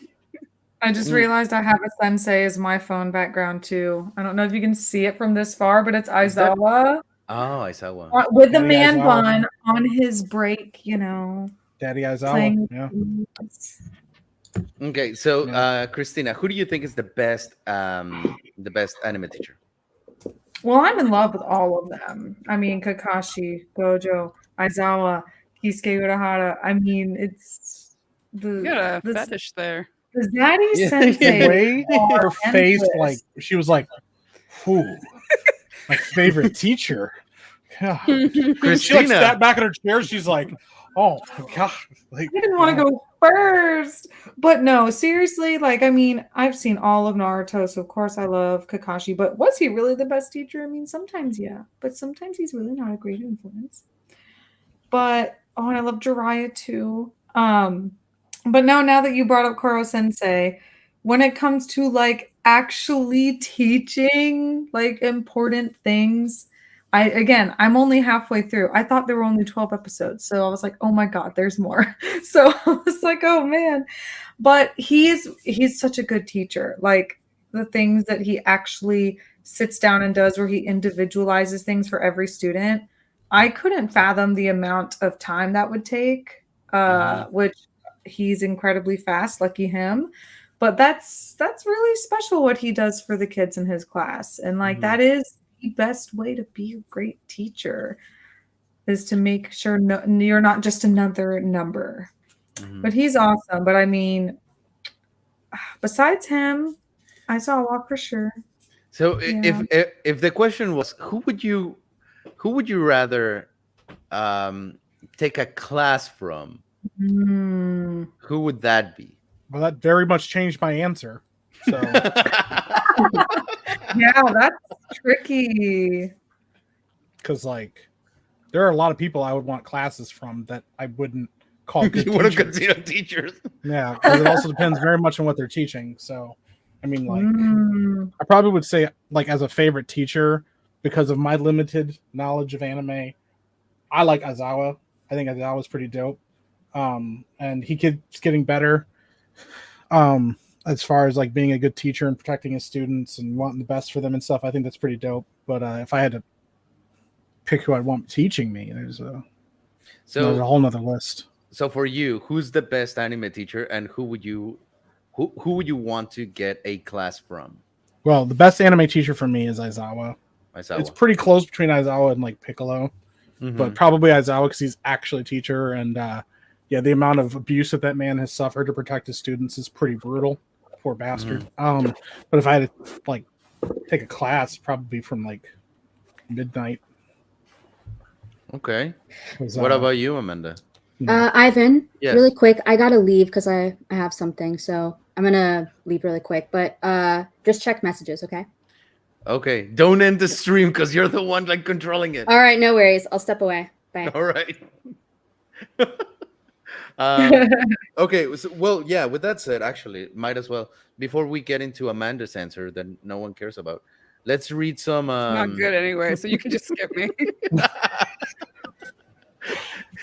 I just realized I have a sensei as my phone background too. I don't know if you can see it from this far, but it's Is that- Aizawa Oh, I saw one. with the Daddy man Aizawa. bun on his break, you know. Daddy Aizawa. Playing- Yeah. Okay, so Yeah. Christina, who do you think is the best anime teacher? Well, I'm in love with all of them. I mean, Kakashi, Gojo, Aizawa, Kisuke Urahara. I mean, it's You got a the fetish there. Zaddy Yeah. Sensei. The way her are face, endless. like she was like, "Ooh, my favorite teacher." God. She like Christina. sat back in her chair. She's like, "Oh my god!" Like, I didn't want to go first. But no, seriously, like, I mean, I've seen all of Naruto, so of course I love Kakashi, but was he really the best teacher? I mean, sometimes, yeah, but sometimes he's really not a great influence. But, oh, and I love Jiraiya too. But no, now that you brought up Koro Sensei, when it comes to like actually teaching like important things, I'm only halfway through. I thought there were only 12 episodes. So I was like, oh my God, there's more. So I was like, oh man. But he's such a good teacher. Like the things that he actually sits down and does where he individualizes things for every student. I couldn't fathom the amount of time that would take, which he's incredibly fast, lucky him. But that's really special what he does for the kids in his class. And like that is the best way to be a great teacher, is to make sure you're not just another number. But he's awesome. But I mean, besides him, I saw a walk for sure. So Yeah. if the question was who would you rather take a class from, Mm. who would that be? well, that very much changed my answer. So Yeah, that's tricky. because like there are a lot of people I would want classes from that I wouldn't call good You want to teachers. consider teachers? Yeah, because it also depends very much on what they're teaching. So, I mean, like, Mm. I probably would say, like, as a favorite teacher, because of my limited knowledge of anime, I like Aizawa. I think Aizawa's pretty dope. And he keeps getting better. As far as like being a good teacher and protecting his students and wanting the best for them and stuff, I think that's pretty dope. But if I had to pick who I'd want teaching me, there's a whole nother list. So for you, who's the best anime teacher, and who would you want to get a class from? Well, the best anime teacher for me is Aizawa. Aizawa. It's pretty close between Aizawa and like Piccolo, Mhm. but probably Aizawa because he's actually a teacher, and yeah, the amount of abuse that man has suffered to protect his students is pretty brutal. Poor bastard. But if I had to like take a class, probably from like midnight. Okay. 'Cause, What about you, Amanda? Ivan, Yes. really quick, I gotta leave because I have something, so I'm gonna leave really quick. But just check messages, okay? Okay, don't end the stream because you're the one like controlling it. All right, no worries. I'll step away. Bye. All right. Okay. So, well, yeah. With that said, actually, might as well before we get into Amanda's answer that no one cares about. Let's read some. Not good anyway, so you can just skip me.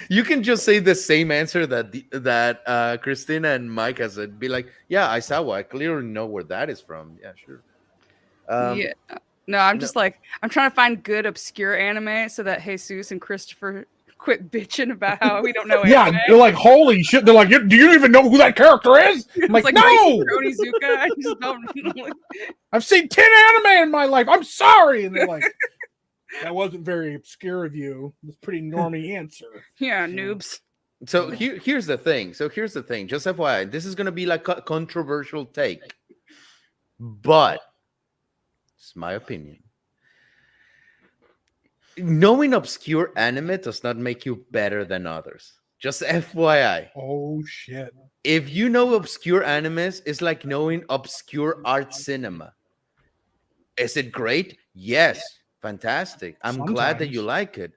You can just say the same answer that Christina and Mike has said. Be like, yeah, Aizawa. I clearly know where that is from. Yeah, sure. Yeah. No, I'm just like, I'm trying to find good obscure anime so that Jesus and Christopher quit bitching about how we don't know anime. yeah, they're like, holy shit! They're like, do you even know who that character is? I'm like, It's no, Onizuka. I just don't like, I've seen 10 anime in my life. I'm sorry. And they're like, that wasn't very obscure of you. It was a pretty normie answer. yeah, noobs. So here's the thing. Just FYI, this is gonna be like a controversial take, but it's my opinion. knowing obscure anime does not make you better than others. Just FYI. Oh shit. If you know obscure animes, it's like knowing obscure art cinema. Is it great? Yes. Fantastic. I'm glad that you Sometimes. like it.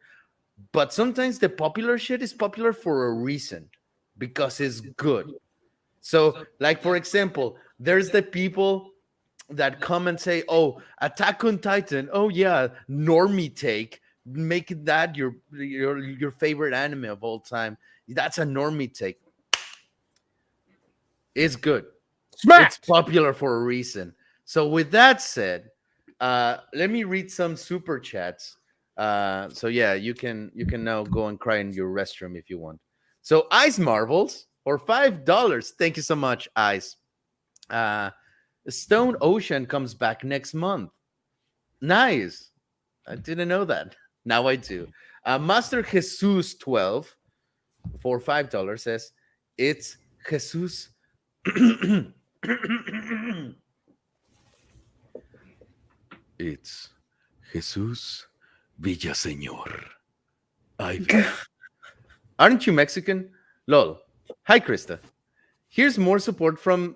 But sometimes the popular shit is popular for a reason because it's good. So, like, for example, there's the people that come and say, "Oh, Attack on Titan. Oh yeah, normie take. Make that your favorite anime of all time. That's a normie take. It's good. It's Smacked. popular for a reason." So, with that said, let me read some super chats. So yeah, you can now go and cry in your restroom if you want. So Ice Marvels for $5. Thank you so much, Ice. Uh, Stone Ocean comes back next month. Nice. I didn't know that. Now I do. Master Jesus 12 for $5 says it's Jesus. It's Jesus Villaseñor. Aren't you Mexican? Lol. Hi, Krista. Here's more support from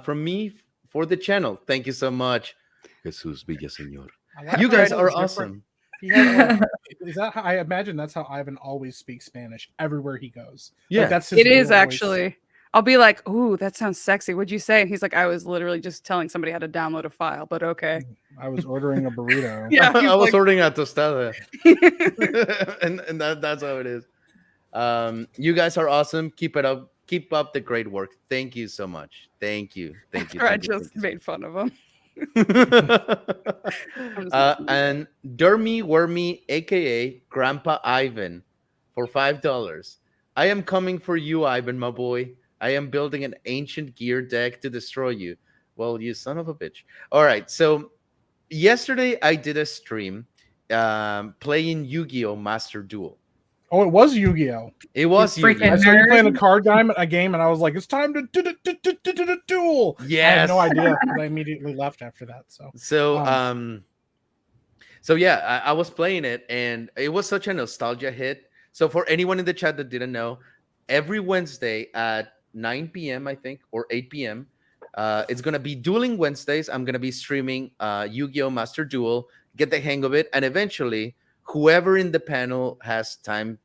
me for the channel. Thank you so much, Jesus Villaseñor. I like You how guys it's are different. awesome. He has, like, is that how, I imagine that's how Ivan always speaks Spanish everywhere he goes. Yeah. Like, that's his It is real voice. actually. I'll be like, "Ooh, that sounds sexy. What'd you say?" And he's like, "I was literally just telling somebody how to download a file." But okay. I was ordering a burrito. Yeah, he's I was like- ordering a tostada. and that's how it is. You guys are awesome. Keep it up. Keep up the great work. Thank you so much. Thank you. Thank you. I Thank you, just made fun of him. And Dermy Wormy, aka Grandpa Ivan, for $5. I am coming for you, Ivan, my boy. I am building an ancient gear deck to destroy you. Well, you son of a bitch. All right. So yesterday I did a stream playing Yu-Gi-Oh! Master Duel. Oh, it was Yu-Gi-Oh! It was You freaking I Yu-Gi-Oh! saw you playing a nerd. card game, and I was like, "It's time to duel." I Yes. had no idea, but I immediately left after that. So yeah, I was playing it, and it was such a nostalgia hit. So for anyone in the chat that didn't know, every Wednesday at 9 p.m. I think, or 8 p.m. It's gonna be Dueling Wednesdays. I'm gonna be streaming Yu-Gi-Oh! Master Duel, get the hang of it, and eventually, whoever in the panel has time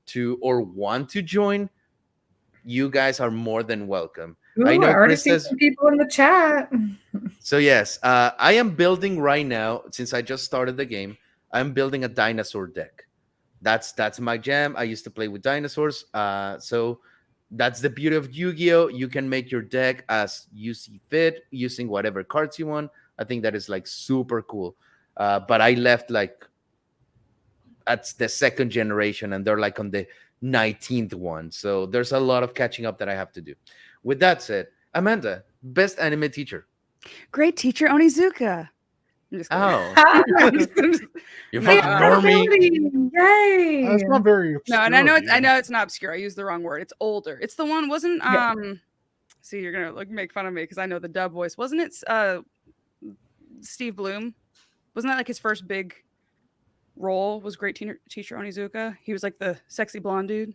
to or want to join, you guys are more than welcome. Ooh, I know already Chris see says- some people in the chat. So yes, I am building right now, since I just started the game. I'm building a dinosaur deck. That's my jam. I used to play with dinosaurs. So that's the beauty of Yu-Gi-Oh! You can make your deck as you see fit using whatever cards you want. I think that is like super cool. But I left like at the second generation, and they're like on the 19th one. So there's a lot of catching up that I have to do. With that said, Amanda, best anime teacher. Great teacher Onizuka. I'm just kidding. Oh, I'm just- you're No, fucking normie. Yay! That's not very. no, and I know obscure I of you. know it's not obscure. I used the wrong word. It's older. It's the one wasn't Yeah. See, you're gonna like make fun of me because I know the dub voice. Wasn't it Steve Bloom? Wasn't that like his first big role? Was Great Teacher Onizuka? He was like the sexy blonde dude.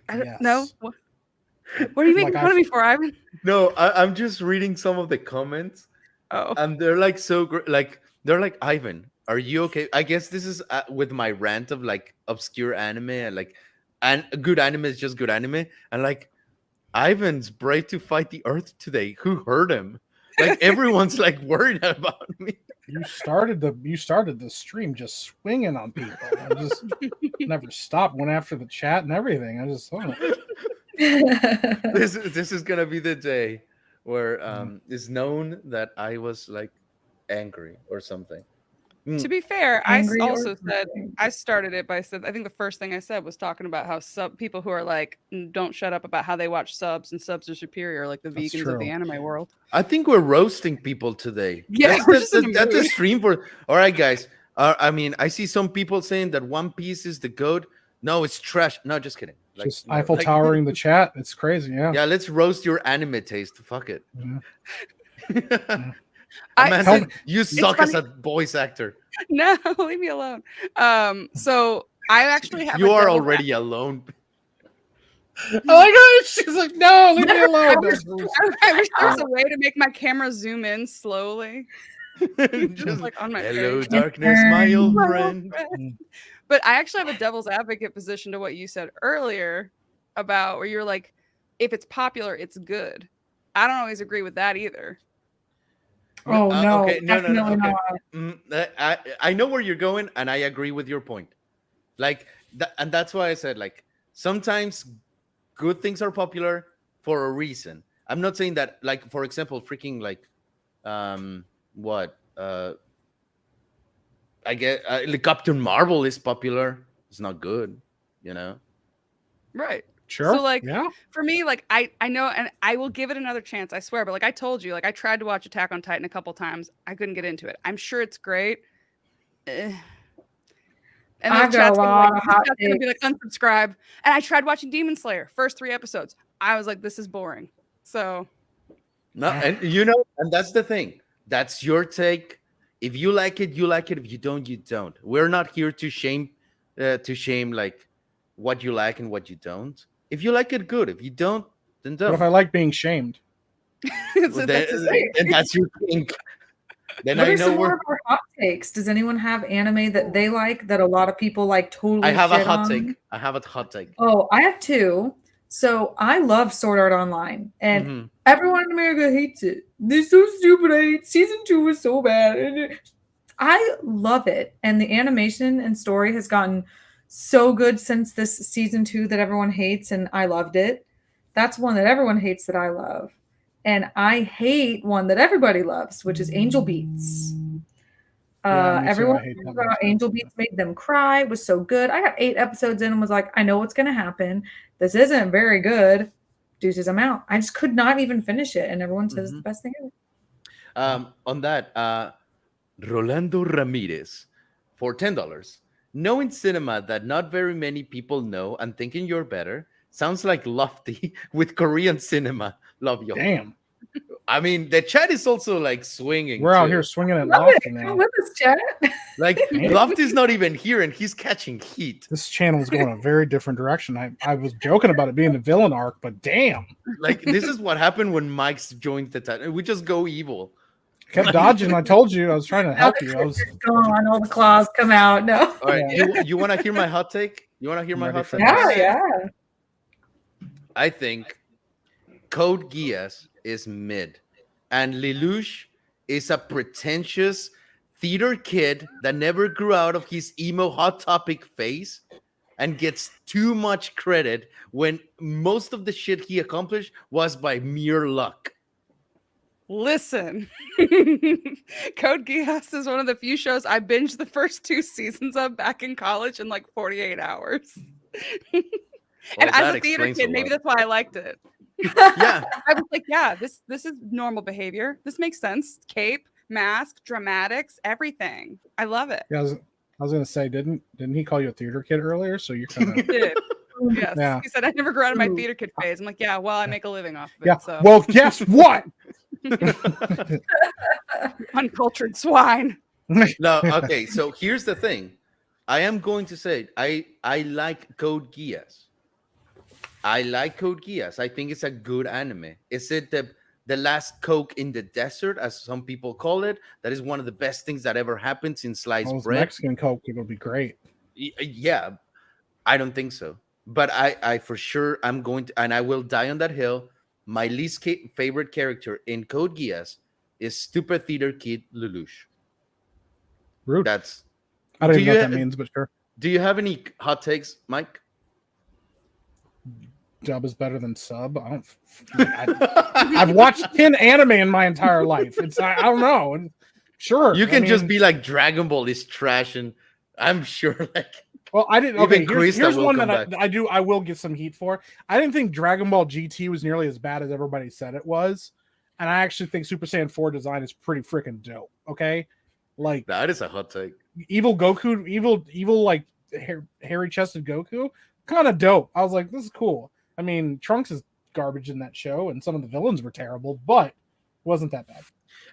I don't know. Yes. What are you making Like fun of me for, Ivan? No, I'm just reading some of the comments, Oh, and they're like so great. Like they're like, Ivan, are you okay? I guess this is with my rant of like obscure anime and like, and good anime is just good anime, and like, Ivan's brave to fight the earth today. Who hurt him? Like everyone's like worried about me. You started the stream just swinging on people. I just never stopped. Went after the chat and everything. I just This is gonna be the day where it's known that I was like angry or something. to be fair, I Angry or also said something. I started it by said I think the first thing I said was talking about how people who are like don't shut up about how they watch subs and subs are superior, like the That's vegans of the true. anime world. I think we're roasting people today. Yeah, That's we're just in a that's the mood. stream for. All right, guys. I mean, I see some people saying that One Piece is the goat. No, it's trash. No, just kidding. Like, just you know, Eiffel like- towering the chat. It's crazy. Yeah. Yeah, let's roast your anime taste. Fuck it. Yeah. I- You suck as a funny. voice actor. No, leave me alone. So I actually have. You a are devil's already alone. Oh my god, she's like, no, leave me alone. I wish there was a way to make my camera zoom in slowly. Just like on my hello, face. darkness, my old My old friend. friend. But I actually have a devil's advocate position to what you said earlier about where you're like, if it's popular, it's good. I don't always agree with that either. Oh no, Okay, no. definitely Okay. not. I know where you're going, and I agree with your point. Like, and that's why I said, like, sometimes good things are popular for a reason. I'm not saying that, like, for example, freaking like, what? I get like Captain Marvel is popular. It's not good, you know. Right. Sure. So like yeah. for me, like I know, and I will give it another chance, I swear. But like I told you, like I tried to watch Attack on Titan a couple times. I couldn't get into it. I'm sure it's great. And I've got a lot of hot gonna be like unsubscribe. And I tried watching Demon Slayer, first 3 episodes. I was like, this is boring. So No, and you know, and that's the thing. That's your take. If you like it, you like it. If you don't, you don't. We're not here to shame like what you like and what you don't. If you like it, good. If you don't, then don't. What if I like being shamed? Well, then that's your thing. Then What I are know some more where of our hot takes? Does anyone have anime that they like that a lot of people like totally I have a shit hot on? take. I have a hot take. Oh, I have 2. So I love Sword Art Online, and Mhm. everyone in America hates it. They're so stupid. I hate season 2 is so bad. And I love it, and the animation and story has gotten so good since this season 2 that everyone hates, and I loved it. That's one that everyone hates that I love, and I hate one that everybody loves, which is Angel Beats. Yeah, me too. Everyone I hate that talked one about too. Angel Beats made them cry. It was so good. I got 8 episodes in and was like, I know what's going to happen. This isn't very good. Deuces, I'm out. I just could not even finish it, and everyone says it's the best thing ever. On that, Rolando Ramirez for $10. Knowing cinema that not very many people know and thinking you're better sounds like Lofty with Korean cinema. Love you. Damn. I mean, the chat is also like swinging. We're out too. here swinging at Love Lofty it. now. Come with us, chat. Like Lofty's not even here, and he's catching heat. This channel is going a very different direction. I was joking about it being the villain arc, but damn. Like this is what happened when Mike's joined the chat. We just go evil. Kept dodging. I told you I was trying to Now help the you. I was trigger's gone. All the claws come out. No. All right, Yeah. you want to hear my hot take? You want to hear I'm my ready hot for take? this. Yeah, yeah. I think Code Geass is mid, and Lelouch is a pretentious theater kid that never grew out of his emo hot topic phase and gets too much credit when most of the shit he accomplished was by mere luck. listen. Code Geass is one of the few shows I binged the first 2 seasons of back in college in like 48 hours. And as a theater kid, maybe that's why I liked it. Yeah. I was like, yeah, this is normal behavior. This makes sense. Cape, mask, dramatics, everything. I love it. Yeah, I was gonna say, didn't he call you a theater kid earlier? So you're kind He of did. Yes. Yeah. He said I never grew out of my theater kid phase. I'm like, yeah, well, I make a living off of it. yeah. So Well, guess what? uncultured swine. No, okay. So here's the thing. I am going to say I like Code Geass. I like Code Geass. I think it's a good anime. Is it the last Coke in the desert, as some people call it? That is one of the best things that ever happened since sliced Those bread. Mexican Coke would be great. Yeah, I don't think so. But I for sure I'm going to, and I will die on that hill. My least favorite character in Code Geass is stupid theater kid Lelouch. Rude. That's. I don't Do even know you what that means, but sure. Do you have any hot takes, Mike? Dub is better than sub. I've watched 10 anime in my entire life. I don't know. Sure. You can I just mean, be like Dragon Ball is trash, and I'm sure like. Well, I didn't. Even Okay, Krista here's will one come that back. I will get some heat for. I didn't think Dragon Ball GT was nearly as bad as everybody said it was, and I actually think Super Saiyan 4 design is pretty freaking dope. Okay, like That is a hot take. evil Goku, evil like hairy chested Goku, kind of dope. I was like, this is cool. I mean, Trunks is garbage in that show, and some of the villains were terrible, but it wasn't that bad.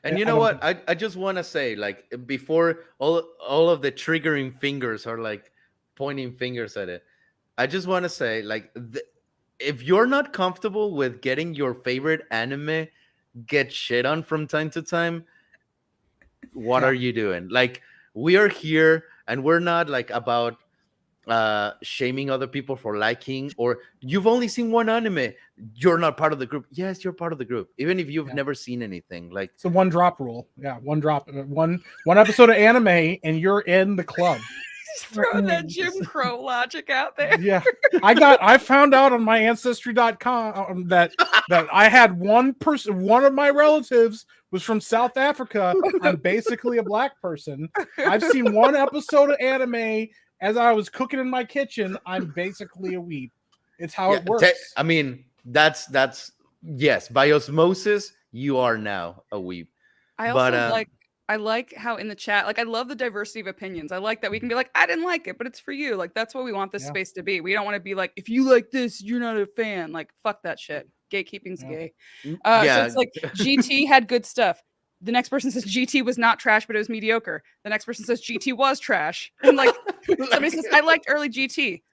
And I you know don't- what? I just want to say, like, before all of the triggering fingers are like pointing fingers at it, I just want to say, like, if you're not comfortable with getting your favorite anime get shit on from time to time, what Yeah. are you doing? Like, we are here, and we're not like about shaming other people for liking, or you've only seen one anime, you're not part of the group. Yes, you're part of the group, even if you've Yeah. never seen anything. Like, It's a one drop rule. Yeah, one drop, one episode of anime, and you're in the club. Just throwing that Jim Crow logic out there. Yeah, I found out on my ancestry.com that I had one of my relatives was from South Africa. I'm basically a black person. I've seen one episode of anime as I was cooking in my kitchen. I'm basically a weeb. It's how it works. I mean, that's yes, by osmosis, you are now a weeb. I also But I like how in the chat, like I love the diversity of opinions. I like that we can be like, I didn't like it, but it's for you. Like that's what we want this Yeah. space to be. We don't want to be like, if you like this, you're not a fan. Like fuck that shit. Gatekeeping's Yeah. gay. yeah, So it's like GT had good stuff. The next person says GT was not trash, but it was mediocre. The next person says GT was trash. And like somebody says, I liked early GT.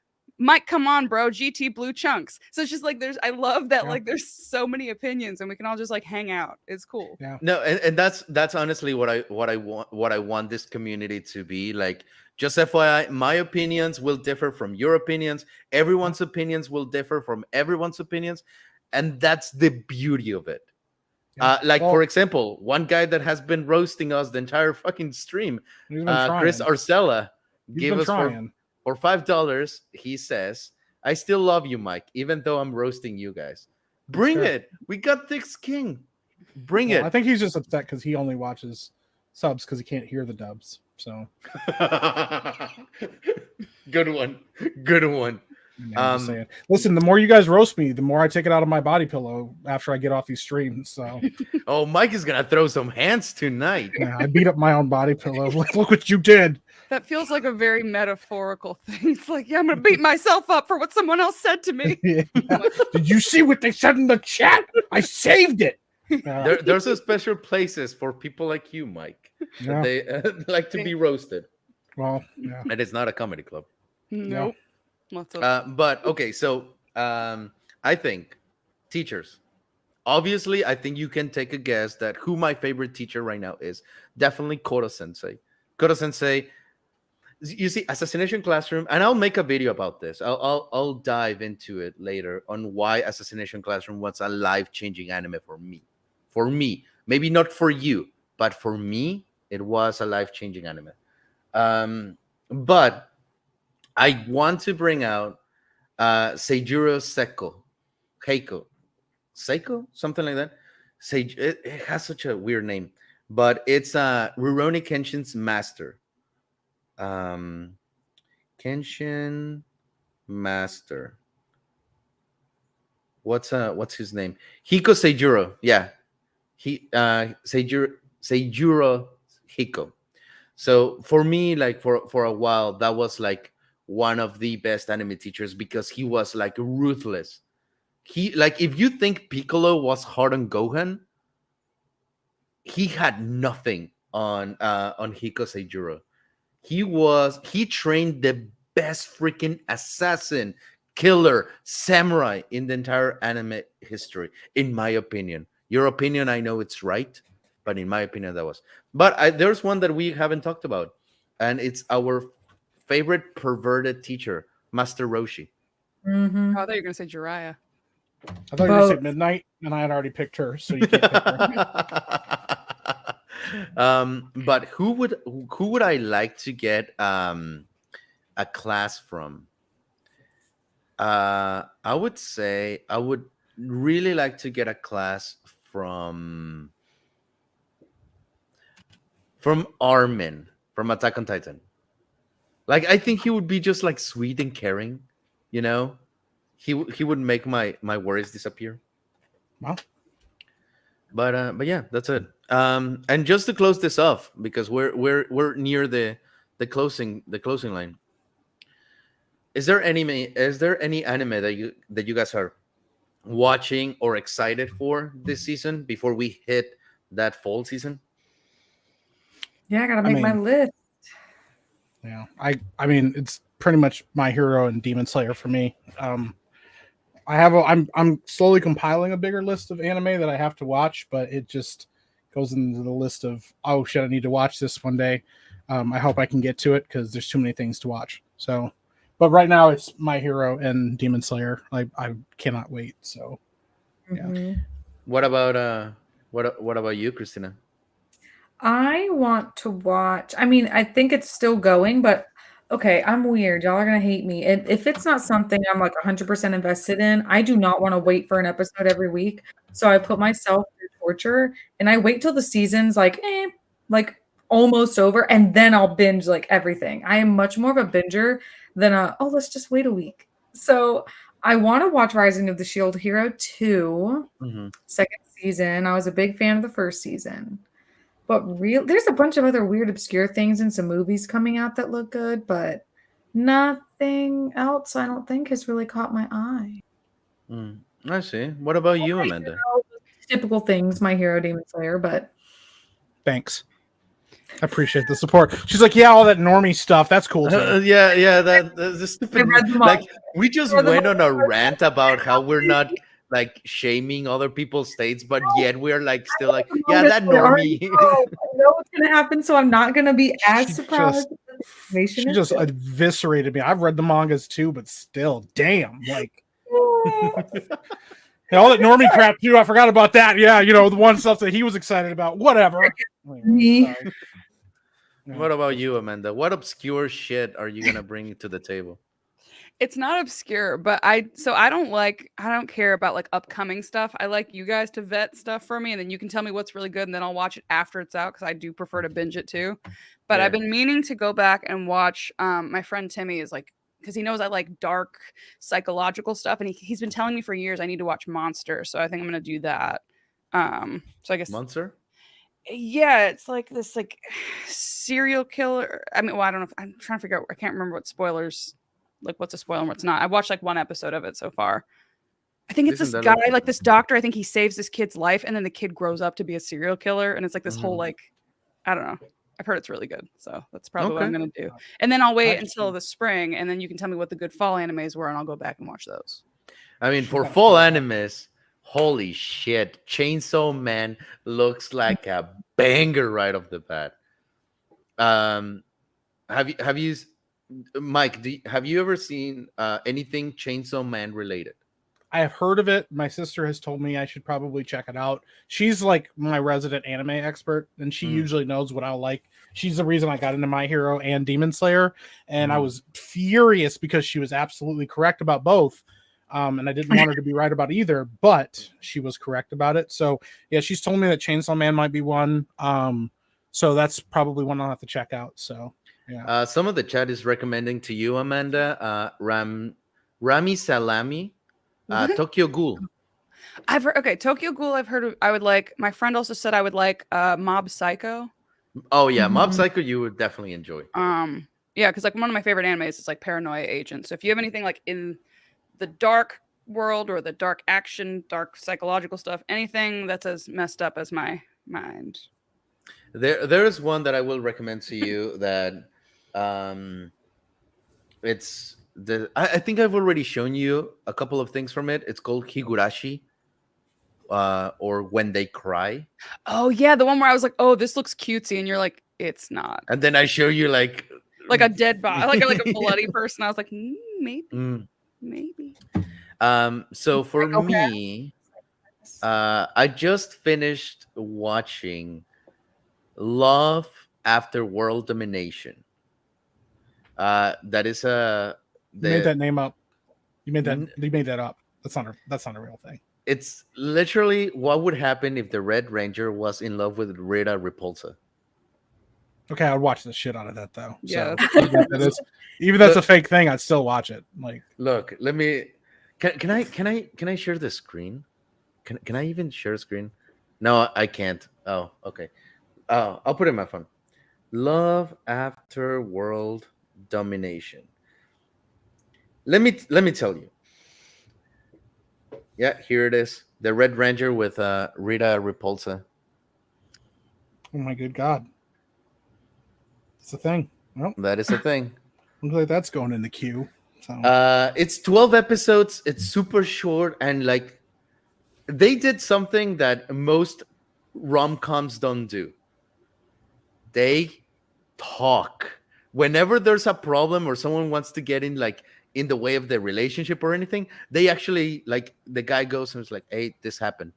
Mike, come on, bro. GT blue chunks. So it's just like I love that Yeah. like there's so many opinions and we can all just like hang out. It's cool. Yeah. no, and that's honestly what I want this community to be like. Just FYI, my opinions will differ from your opinions. Everyone's opinions will differ from everyone's opinions, and that's the beauty of it. Yeah. Like, Well, for example, one guy that has been roasting us the entire fucking stream, he's been trying. Chris Arcella, He's gave been us trying. for $5. He says, "I still love you, Mike, even though I'm roasting you guys. Bring fair. it. We got Thick King. Bring Well, I it." think he's just upset because he only watches subs because he can't hear the dubs. So Good one. Good one. I'm just saying. Listen, the more you guys roast me, the more I take it out of my body pillow after I get off these streams. So Oh, Mike is gonna throw some hands tonight. yeah, I beat up my own body pillow. Like, look what you did. That feels like a very metaphorical thing. It's like, yeah, I'm gonna beat myself up for what someone else said to me. Yeah. Did you see what they said in the chat? I saved it. There's a special places for people like you, Mike. Yeah. They like to be roasted, Well, yeah. and it's not a comedy club. Nope. Lots of But okay, so I think teachers. Obviously, I think you can take a guess that who my favorite teacher right now is. Definitely Koro Sensei. Koro Sensei. You see, Assassination Classroom, and I'll make a video about this. I'll dive into it later on why Assassination Classroom was a life-changing anime for me. For me, maybe not for you, but for me, it was a life-changing anime. But I want to bring out Seijuro Seiko, something like that. It has such a weird name, but it's Rurouni Kenshin's master. Kenshin master. What's his name? Hiko Seijuro. Yeah, Seijuro Hiko. So for me, like for a while, that was like one of the best anime teachers because he was like ruthless. He like if you think Piccolo was hard on Gohan, he had nothing on Hiko Seijuro. He trained the best freaking assassin, killer, samurai in the entire anime history, in my opinion. Your opinion, I know it's right, but in my opinion, that was. But there's one that we haven't talked about, and it's our favorite perverted teacher, Master Roshi. Mhm. I thought you were gonna say Jiraiya. I thought you were going to say Midnight, and I had already picked her, so you can't pick her. But who would I like to get a class from? I would say I would really like to get a class from Armin from Attack on Titan. Like, I think he would be just like sweet and caring, you know. He would make my worries disappear. Well, But yeah, that's it. And just to close this off, because we're near the closing line. Is there any anime that you guys are watching or excited for this season before we hit that fall season? Yeah, I gotta I make my mean- list. Yeah, I mean, it's pretty much My Hero and Demon Slayer for me. I'm slowly compiling a bigger list of anime that I have to watch, but it just goes into the list of, oh shit, I need to watch this one day. I hope I can get to it because there's too many things to watch. So, but right now it's My Hero and Demon Slayer. I cannot wait. So yeah. Mhm. What about what about you, Christina? I want to watch. I mean, I think it's still going, but okay, I'm weird. Y'all are gonna hate me. If it's not something I'm like 100% invested in, I do not want to wait for an episode every week. So I put myself through torture, and I wait till the season's like almost over, and then I'll binge like everything. I am much more of a binger than let's just wait a week. So I want to watch Rising of the Shield Hero 2, Mm-hmm. second season. I was a big fan of the first season. But there's a bunch of other weird, obscure things and some movies coming out that look good, but nothing else I don't think has really caught my eye. I see. What about you, Amanda? Typical things, My Hero, Demon Slayer, but Thanks. I appreciate the support. She's like, yeah, all that normie stuff. That's cool too. Yeah. That's the I stupid. read them all. Like we just read them went on all. a rant about how we're not like shaming other people's states, but yet we're like still like, yeah, that I already normie. know. I know what's gonna happen, so I'm not gonna be as She surprised. just- if the information She is just good. eviscerated me. I've read the mangas too, but still, damn, like all that normie crap too. I forgot about that. Yeah, you know, the one stuff that he was excited about. Whatever. Me. Sorry. Yeah. What about you, Amanda? What obscure shit are you gonna bring to the table? It's not obscure, but I don't care about like upcoming stuff. I like you guys to vet stuff for me, and then you can tell me what's really good, and then I'll watch it after it's out because I do prefer to binge it too. But I've Yeah. been meaning to go back and watch. My friend Timmy is like, because he knows I like dark psychological stuff, and he's been telling me for years I need to watch Monster, so I think I'm gonna do that. So I guess Monster? yeah, it's like this like serial killer. I mean, well, I don't know. I'm trying to figure out. I can't remember what spoilers. Like, what's a spoiler and what's not. I watched like one episode of it so far. I think it's Isn't this that guy, like this doctor. I think he saves this kid's life, and then the kid grows up to be a serial killer, and it's like this whole like, I don't know. I've heard it's really good, so that's probably what I'm gonna do. And then I'll wait until the spring, and then you can tell me what the good fall animes were, and I'll go back and watch those. I mean, for fall animes, holy shit, Chainsaw Man looks like a banger right off the bat. Have you, Mike? Have you ever seen anything Chainsaw Man related? I have heard of it. My sister has told me I should probably check it out. She's like my resident anime expert, and she usually knows what I like. She's the reason I got into My Hero and Demon Slayer, and I was furious because she was absolutely correct about both. And I didn't want her to be right about either, but she was correct about it. So yeah, she's told me that Chainsaw Man might be one. So that's probably one I'll have to check out. So yeah. Some of the chat is recommending to you, Amanda, Rami Salami, Tokyo Ghoul. I've heard. Okay, Tokyo Ghoul. I've heard. I would like. My friend also said I would like Mob Psycho. Oh yeah, Mob Psycho you would definitely enjoy. Yeah, because like one of my favorite animes is like Paranoia Agent. So if you have anything like in the dark world or the dark action, dark psychological stuff, anything that's as messed up as my mind. There is one that I will recommend to you that it's I think I've already shown you a couple of things from it. It's called Higurashi, or When They Cry. Oh yeah, the one where I was like, oh, this looks cutesy, and you're like, it's not. And then I show you like a dead body, like a bloody person. I was like, maybe. So for me, I just finished watching Love After World Domination. That is You made that name up. You made that up. That's not a real thing. It's literally what would happen if the Red Ranger was in love with Rita Repulsa. Okay, I'd watch the shit out of that though. Yeah. So, even that's a fake thing, I'd still watch it. Like, look, let me. Can I share the screen? Can I even share a screen? No, I can't. Oh, okay. I'll put it in my phone. Love After World Domination. Let me tell you. Yeah, here it is. The Red Ranger with Rita Repulsa. Oh my good God. It's a thing. Well, That is a thing. looks like that's going in the queue. So It's 12 episodes. It's super short, and like they did something that most rom-coms don't do. They talk. Whenever there's a problem or someone wants to get in like in the way of the relationship or anything, they actually like the guy goes and is like, "Hey, this happened."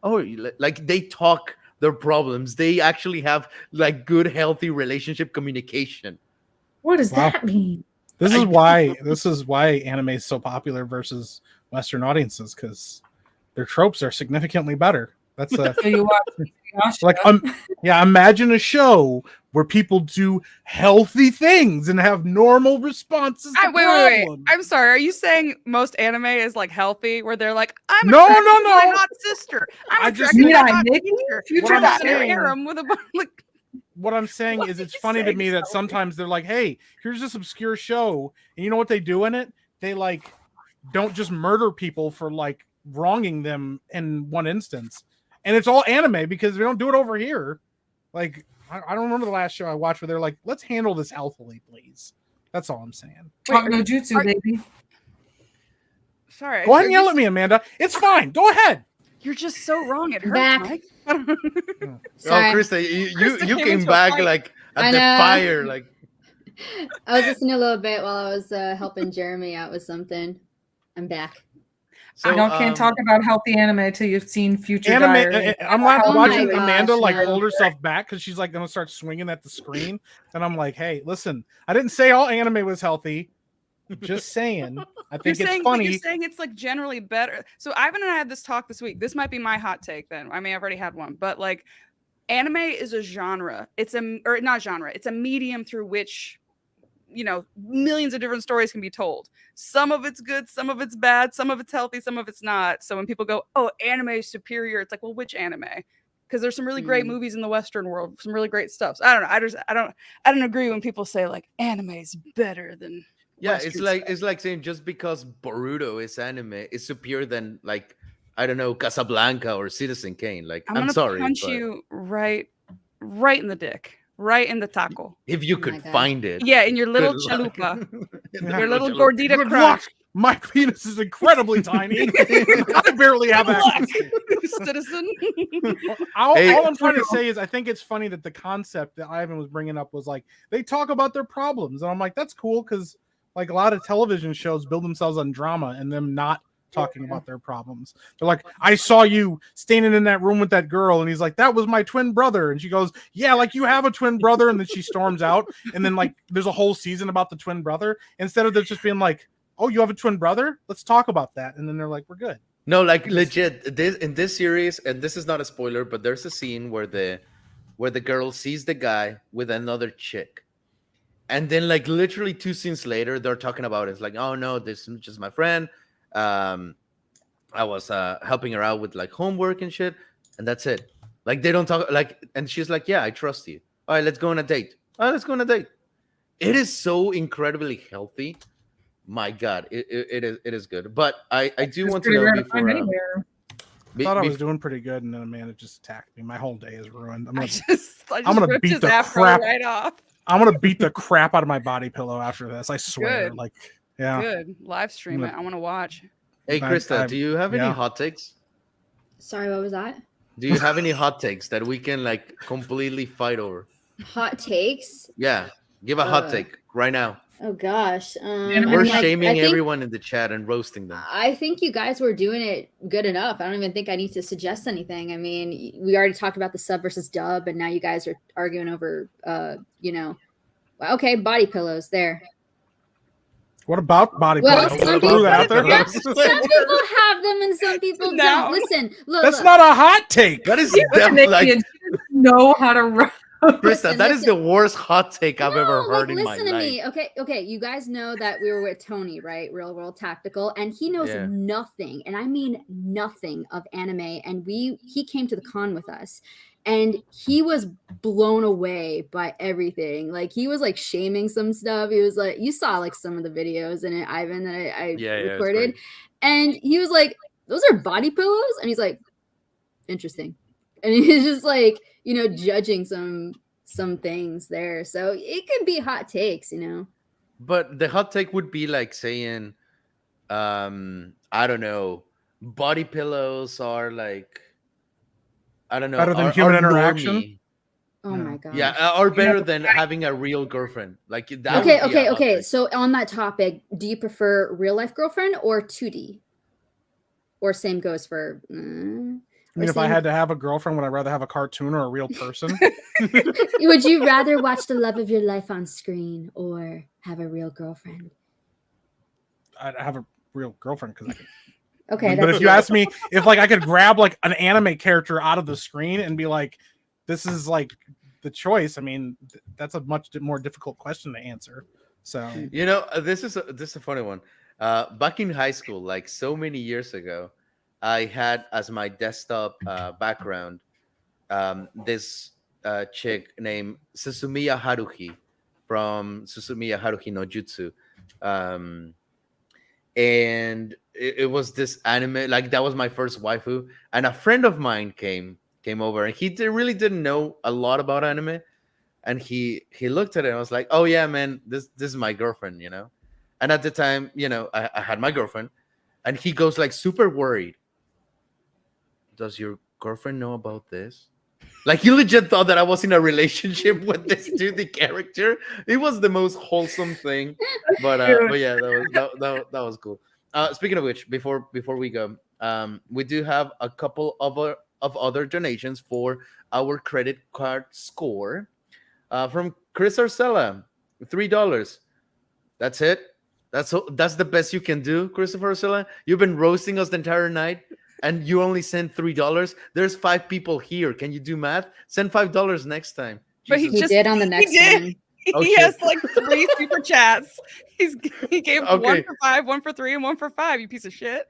Oh, like they talk their problems. They actually have like good, healthy relationship communication. What does Wow. that mean? this is why anime is so popular versus Western audiences, because their tropes are significantly better. That's a So you watch like yeah, imagine a show where people do healthy things and have normal responses to Wait. problems. I'm sorry. Are you saying most anime is like healthy, where they're like, I'm No, attracted no, to my no. hot sister. I'm I attracted just to mean my I hot Nikki? teacher. Future What I'm Dad. saying, saying- harem with a like. What I'm saying Why is are it's you funny to saying me that so? sometimes they're like, hey, here's this obscure show, and you know what they do in it? They like don't just murder people for like wronging them in one instance. And it's all anime because we don't do it over here. Like, I don't remember the last show I watched where they're like, let's handle this healthily, please. That's all I'm saying. Talk Wait, no jutsu, baby. Sorry. Go ahead and are yell you- at me, Amanda. It's fine. Go ahead. You're just so wrong. It hurts, Back. Mike. Sorry. Oh, Krista, you Krista came came into a back fight. like I at the know. fire, like I was listening a little bit while I was helping Jeremy out with something. I'm back. so. Can't talk about healthy anime till you've seen Future Anime. Diary. I'm not Oh my watching gosh, Amanda like no. hold herself back because she's like gonna start swinging at the screen, and I'm like, hey, listen, I didn't say all anime was healthy. Just saying. I think You're it's saying, but funny. you're saying it's like generally better. So Ivan and I had this talk this week. This might be my hot take then. I mean, I've already had one, but like anime is a genre. It's or not genre. It's a medium through which, you know, millions of different stories can be told. Some of it's good, some of it's bad, some of it's healthy, some of it's not. So when people go, "Oh, anime is superior," it's like, well, which anime? Because there's some really great movies in the Western world, some really great stuff. So I don't know. I don't agree when people say like anime is better than. Yeah, Western stuff. it's like saying just because Boruto is anime is superior than like I don't know Casablanca or Citizen Kane. Like I'm I'm gonna sorry, punch but you right in the dick, right in the taco. if you Oh could my God. find it, Yeah, in your little good luck. chalupa, In Yeah. your little chalupa. gordita Good crunch. luck. My penis is incredibly tiny. I barely have access to it. Citizen. All Hey. I'm trying to say is I think it's funny that the concept that Ivan was bringing up was like they talk about their problems, and I'm like, that's cool because like a lot of television shows build themselves on drama and them not talking about their problems. They're like, I saw you standing in that room with that girl, and he's like, that was my twin brother, and she goes, yeah, like you have a twin brother, and then she storms out, and then like there's a whole season about the twin brother instead of just being like, oh, you have a twin brother? Let's talk about that, and then they're like, we're good. No, like legit. In this series, and this is not a spoiler, but there's a scene where the girl sees the guy with another chick, and then like literally 2 scenes later, they're talking about it. It's like, oh no, this is just my friend. I was helping her out with like homework and shit, and that's it. Like they don't talk like, and she's like, yeah, I trust you. All right, let's go on a date. All right, let's go on a date. It is so incredibly healthy. My God, it is good. But I do It's want to pretty know rare to find before. anywhere. I thought I was doing pretty good, and then Amanda just attacked me. My whole day is ruined. I I'm gonna ripped beat his the afro crap- right off. I'm gonna beat the crap out of my body pillow after this. I swear. Good. Like, yeah. Good. Live stream it. I want to watch. Hey, Krista, I- do you have any yeah. hot takes? Sorry, what was that? Do you have any hot takes that we can like completely fight over? Hot takes? Yeah, give a hot Uh, take right now. Oh gosh. We're like, shaming I think- everyone in the chat and roasting them. I think you guys were doing it good enough. I don't even think I need to suggest anything. I mean, we already talked about the sub versus dub, and now you guys are arguing over, well, okay, body pillows there. What about body Well, pillows? some Throw that out people, there. some people have them and some people No. don't. Listen, look, That's look. not a hot take. That is Nikki, definitely like and she doesn't know how to run. Krista. Listen, That is the worst hot take I've ever No, heard in my listen to life. me. Okay. You guys know that we were with Tony, right? Real World Tactical, and he knows Yeah. nothing, and I mean nothing of anime. And he came to the con with us, and he was blown away by everything. Like he was like shaming some stuff. He was like, you saw like some of the videos in it, Ivan, that I Yeah, it's recorded, great. and he was like, "Those are body pillows," and he's like, "Interesting." and he's just like, judging some things there. So it could be hot takes, But the hot take would be like saying, I don't know, body pillows are like, I don't know, Better than are human interaction. normie. Oh Yeah. my gosh. Yeah, are better than having a real girlfriend. Like that. Okay, would be a hot okay. take. So on that topic, do you prefer real life girlfriend or 2D? Or same goes for. I mean, if I had to have a girlfriend, would I rather have a cartoon or a real person? Would you rather watch the love of your life on screen or have a real girlfriend? I'd have a real girlfriend because I could. Okay, But if you ask me if like I could grab like an anime character out of the screen and be like, this is like the choice, I mean, that's a much more difficult question to answer. So This is a funny one. Back in high school, like so many years ago, I had as my desktop background this chick named Susumiya Haruhi from Susumiya Haruhi no Jutsu. And it was this anime, like that was my first waifu. And a friend of mine came over, and he really didn't know a lot about anime. And he looked at it and was like, "Oh yeah, man, this is my girlfriend," And at the time, I had my girlfriend, and he goes like super worried. Does your girlfriend know about this? Like he legit thought that I was in a relationship with this dude, the character. It was the most wholesome thing, but yeah, that was cool. Speaking of which, before we go, we do have a couple of other donations for our credit card score. From Chris Arcella, $3. That's it. That's the best you can do, Christopher Arcella. You've been roasting us the entire night, and you only sent $3. There's 5 people here. Can you do math? Send $5 next time. But he he just did on the next one. Oh, he shit. has like 3 super chats. He gave Okay. 1 for 5, 1 for 3, and 1 for 5. You piece of shit.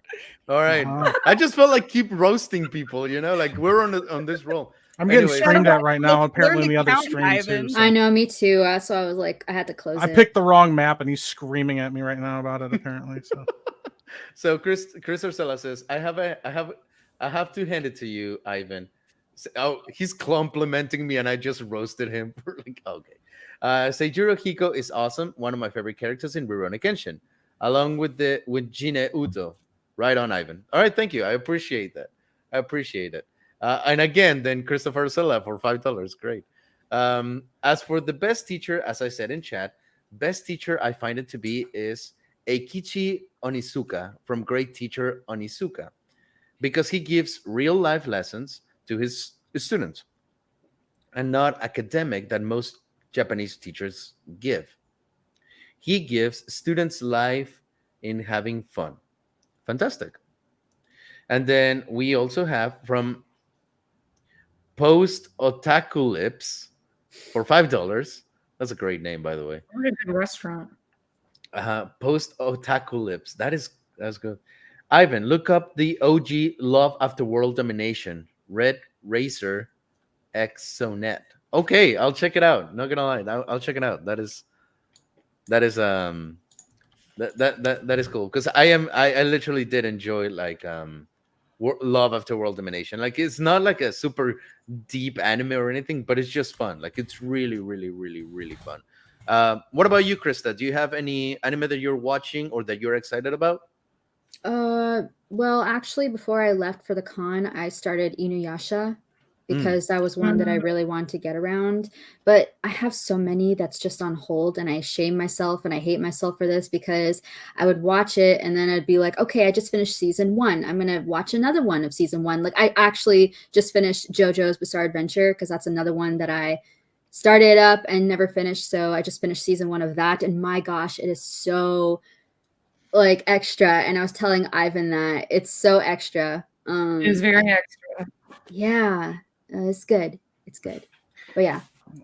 All right. Uh-huh. I just felt like keep roasting people. Like we're on this roll. I'm getting Anyways. screamed at right now. Learn Apparently, to in the other count, stream Ivan. too. So. I know, me too. So I was like, I had to close I it. picked the wrong map, and he's screaming at me right now about it. Apparently, so. So Chris Arcella says, I have to hand it to you, Ivan. Oh, he's complimenting me, and I just roasted him for like, okay. Seijuro Hiko is awesome, one of my favorite characters in Rurouni Kenshin, along with Jine Udo. Right on, Ivan. All right, thank you. I appreciate that. And again, then Christopher Sella for $5. Great. As for the best teacher, as I said in chat, best teacher I find it to be is Eikichi Onizuka from Great Teacher Onizuka, because he gives real life lessons to his students and not academic that most Japanese teachers give. He gives students life in having fun. Fantastic. And then we also have from Post Otaku Lips for $5. That's a great name, by the way. What a good restaurant. Post Otaku Lips. That's good. Ivan, look up the OG Love After World Domination, Red Racer Exonet. Okay, I'll check it out. Not gonna lie, I'll check it out. That is cool, because I literally did enjoy like Love After World Domination. Like it's not like a super deep anime or anything, but it's just fun. Like it's really, really, really, really fun. What about you, Krista? Do you have any anime that you're watching or that you're excited about? Well, actually, before I left for the con, I started Inuyasha because that was one that I really wanted to get around. But I have so many that's just on hold, and I shame myself and I hate myself for this, because I would watch it and then I'd be like, okay, I just finished season 1. I'm gonna watch another one of season 1. Like I actually just finished JoJo's Bizarre Adventure, because that's another one that I started up and never finished. So I just finished season 1 of that, and my gosh, it is so like extra. And I was telling Ivan that it's so extra. It is very extra. Yeah, it's good. It's good. But yeah,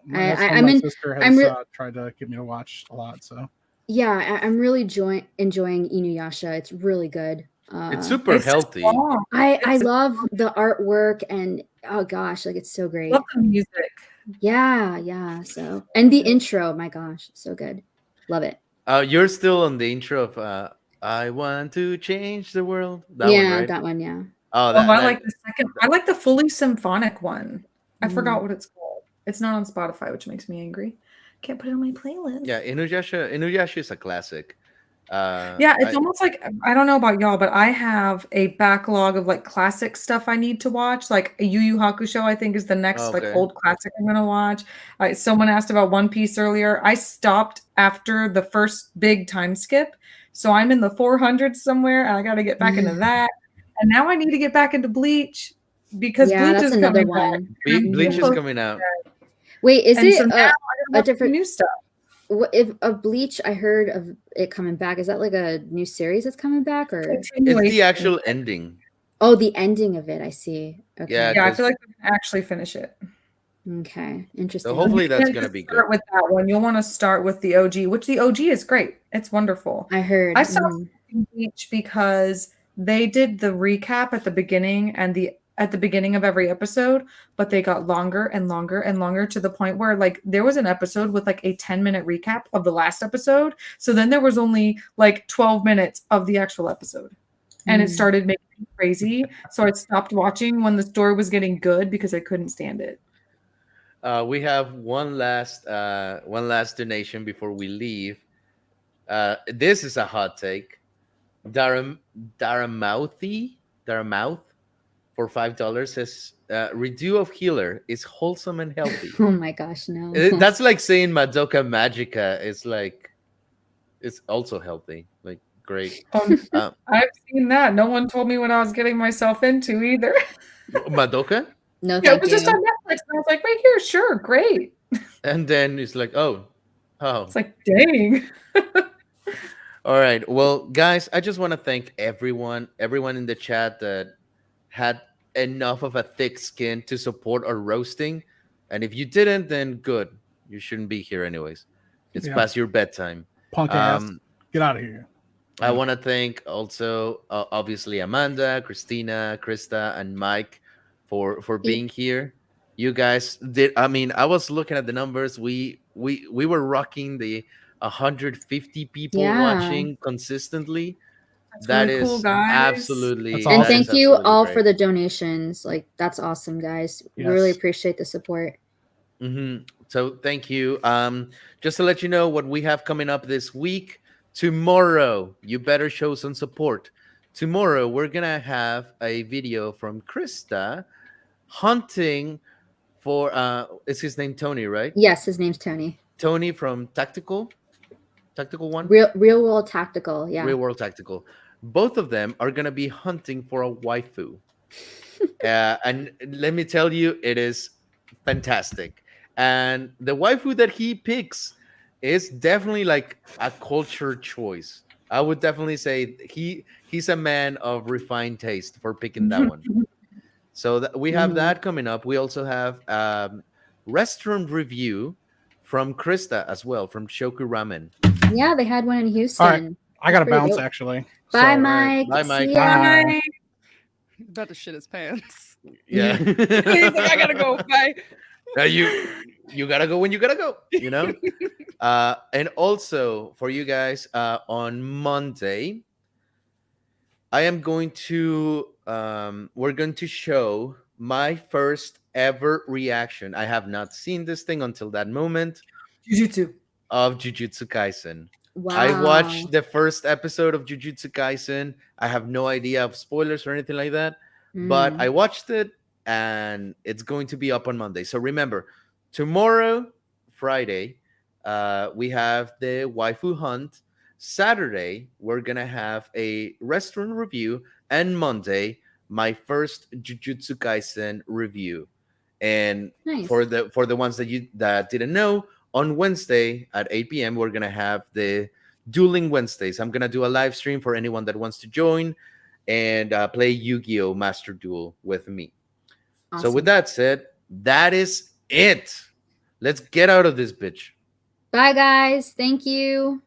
My sister has tried to get me to watch a lot. So yeah, I'm really enjoying Inuyasha. It's really good. It's super healthy. I love the artwork, and oh gosh, like it's so great. Love the music. Yeah. So, and the intro, my gosh, so good. Love it. You're still on the intro of I want to change the world. That one, yeah. Oh, Oh, I that like the second. I like the fully symphonic one. I Mm. forgot what it's called. It's not on Spotify, which makes me angry. Can't put it on my playlist. yeah, Inuyasha is a classic. Yeah, it's I almost like I don't know about y'all, but I have a backlog of like classic stuff I need to watch. Like a Yu Yu Hakusho, I think is the next like okay. old classic I'm gonna watch. Someone asked about One Piece earlier. I stopped after the first big time skip, so I'm in the 400s somewhere, and I got to get back into that. And now I need to get back into Bleach because Yeah, Bleach that's is another coming back. one. Bleach is Mhm. coming out. Wait, is And it so now I a watch the different new stuff. if of Bleach? I heard of it coming back. Is that like a new series that's coming back, or It's the Continuation. actual ending. oh, the ending of it? I see. Okay. Yeah, Yeah, I 'cause- feel like we can actually finish it. Okay. So Interesting. hopefully You that's can't gonna just be good. start with that one. You'll want to start with the OG, which the OG is great. It's wonderful. I heard. I saw Mhm. Beach because they did the recap at the beginning and at the beginning of every episode, but they got longer and longer and longer to the point where like there was an episode with like a 10-minute recap of the last episode. So then there was only like 12 minutes of the actual episode. And it Mm. started making me crazy. So I stopped watching when the story was getting good because I couldn't stand it. We have one last donation before we leave. This is a hot take. Daram Daramouth for $5 says redo of healer is wholesome and healthy. Oh my gosh, no. That's like saying Madoka Magica is like it's also healthy. Like great. Um, I've seen that. No one told me what I was getting myself into either. Madoka, No, Yeah, it thank was you. just on Netflix, and I was like, right here, sure, great. and then it's like, oh. It's like, dang. All right. Well, guys, I just want to thank everyone in the chat that had enough of a thick skin to support our roasting. And if you didn't, then good. You shouldn't be here anyways. It's Yeah. past your bedtime. Punk ass. Get out of here. I want to thank also obviously Amanda, Christina, Krista, and Mike for being here. You guys did. I mean, I was looking at the numbers. We were rocking the 150 people Yeah. watching consistently. That's That really is cool, guys. absolutely. That's And awesome. thank you all for the donations. Like that's awesome, guys. We really Yes. appreciate the support. So thank you. Just to let you know what we have coming up this week. Tomorrow, you better show some support. Tomorrow, we're gonna have a video from Krista hunting for is his name Tony, right? Yes, his name's Tony. Tony from Tactical One? Real world tactical, yeah. Real World Tactical. Both of them are gonna be hunting for a waifu. And let me tell you, it is fantastic. And the waifu that he picks is definitely like a culture choice. I would definitely say he's a man of refined taste for picking that one. So we have that coming up. We also have restaurant review from Krista as well, from Shoku Ramen. Yeah, they had one in Houston. All right. I gotta Pretty bounce dope. actually. Bye, So, Mike. Bye, Mike. See ya. Bye. He's about to shit his pants. Yeah. He's like, I gotta go. Bye. Now you gotta go when you gotta go, you know. And also for you guys, on Monday, I am going to we're going to show my first ever reaction. I have not seen this thing until that moment Jujutsu. of Jujutsu Kaisen. Wow. I watched the first episode of Jujutsu Kaisen. I have no idea of spoilers or anything like that, but I watched it and it's going to be up on Monday. So remember, tomorrow, Friday, we have the waifu hunt. Saturday, we're going to have a restaurant review. And Monday, my first Jujutsu Kaisen review. And Nice. for the ones that didn't know, on Wednesday at 8 p.m., we're going to have the Dueling Wednesdays. I'm going to do a live stream for anyone that wants to join and play Yu-Gi-Oh! Master Duel with me. So with that said, that is it. Let's get out of this bitch. Bye, guys. Thank you.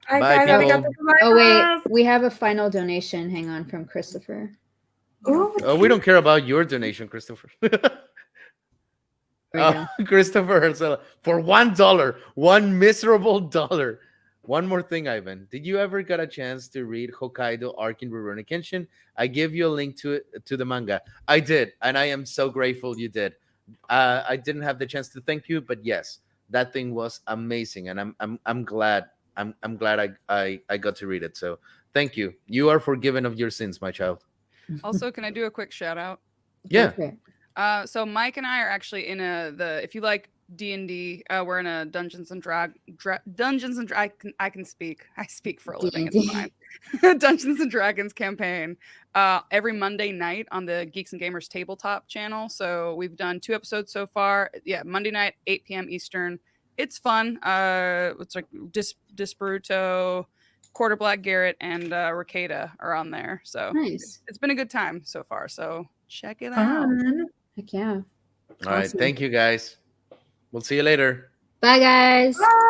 Bye, Bye, guys. people. Arigato gozaimasu. Oh, wait. We have a final donation. Hang on, from Christopher. Ooh, We don't care about your donation, Christopher. There we go. Christopher herself for $1, $1 miserable dollar. One more thing, Ivan. Did you ever get a chance to read Hokkaido Arc in Rurouni Kenshin? I give you a link to it, to the manga. I did, and I am so grateful you did. I didn't have the chance to thank you, but yes, that thing was amazing, and I'm glad. I'm glad I got to read it. So thank you. You are forgiven of your sins, my child. Also, can I do a quick shout out? Yeah. Okay. So Mike and I are actually in if you like D&D, we're in a Dungeons and Dungeons and I can speak. I speak for a living. It's D&D. fine. Dungeons and Dragons campaign every Monday night on the Geeks and Gamers tabletop channel. So we've done 2 episodes so far. Yeah, Monday night, 8 p.m. Eastern. It's fun. It's like Disparuto, Quarter Black Garrett, and Ricada are on there. So Nice. it's been a good time so far. So check it out. Fun. Heck yeah. All right. Awesome. Thank you, guys. We'll see you later. Bye, guys. Bye.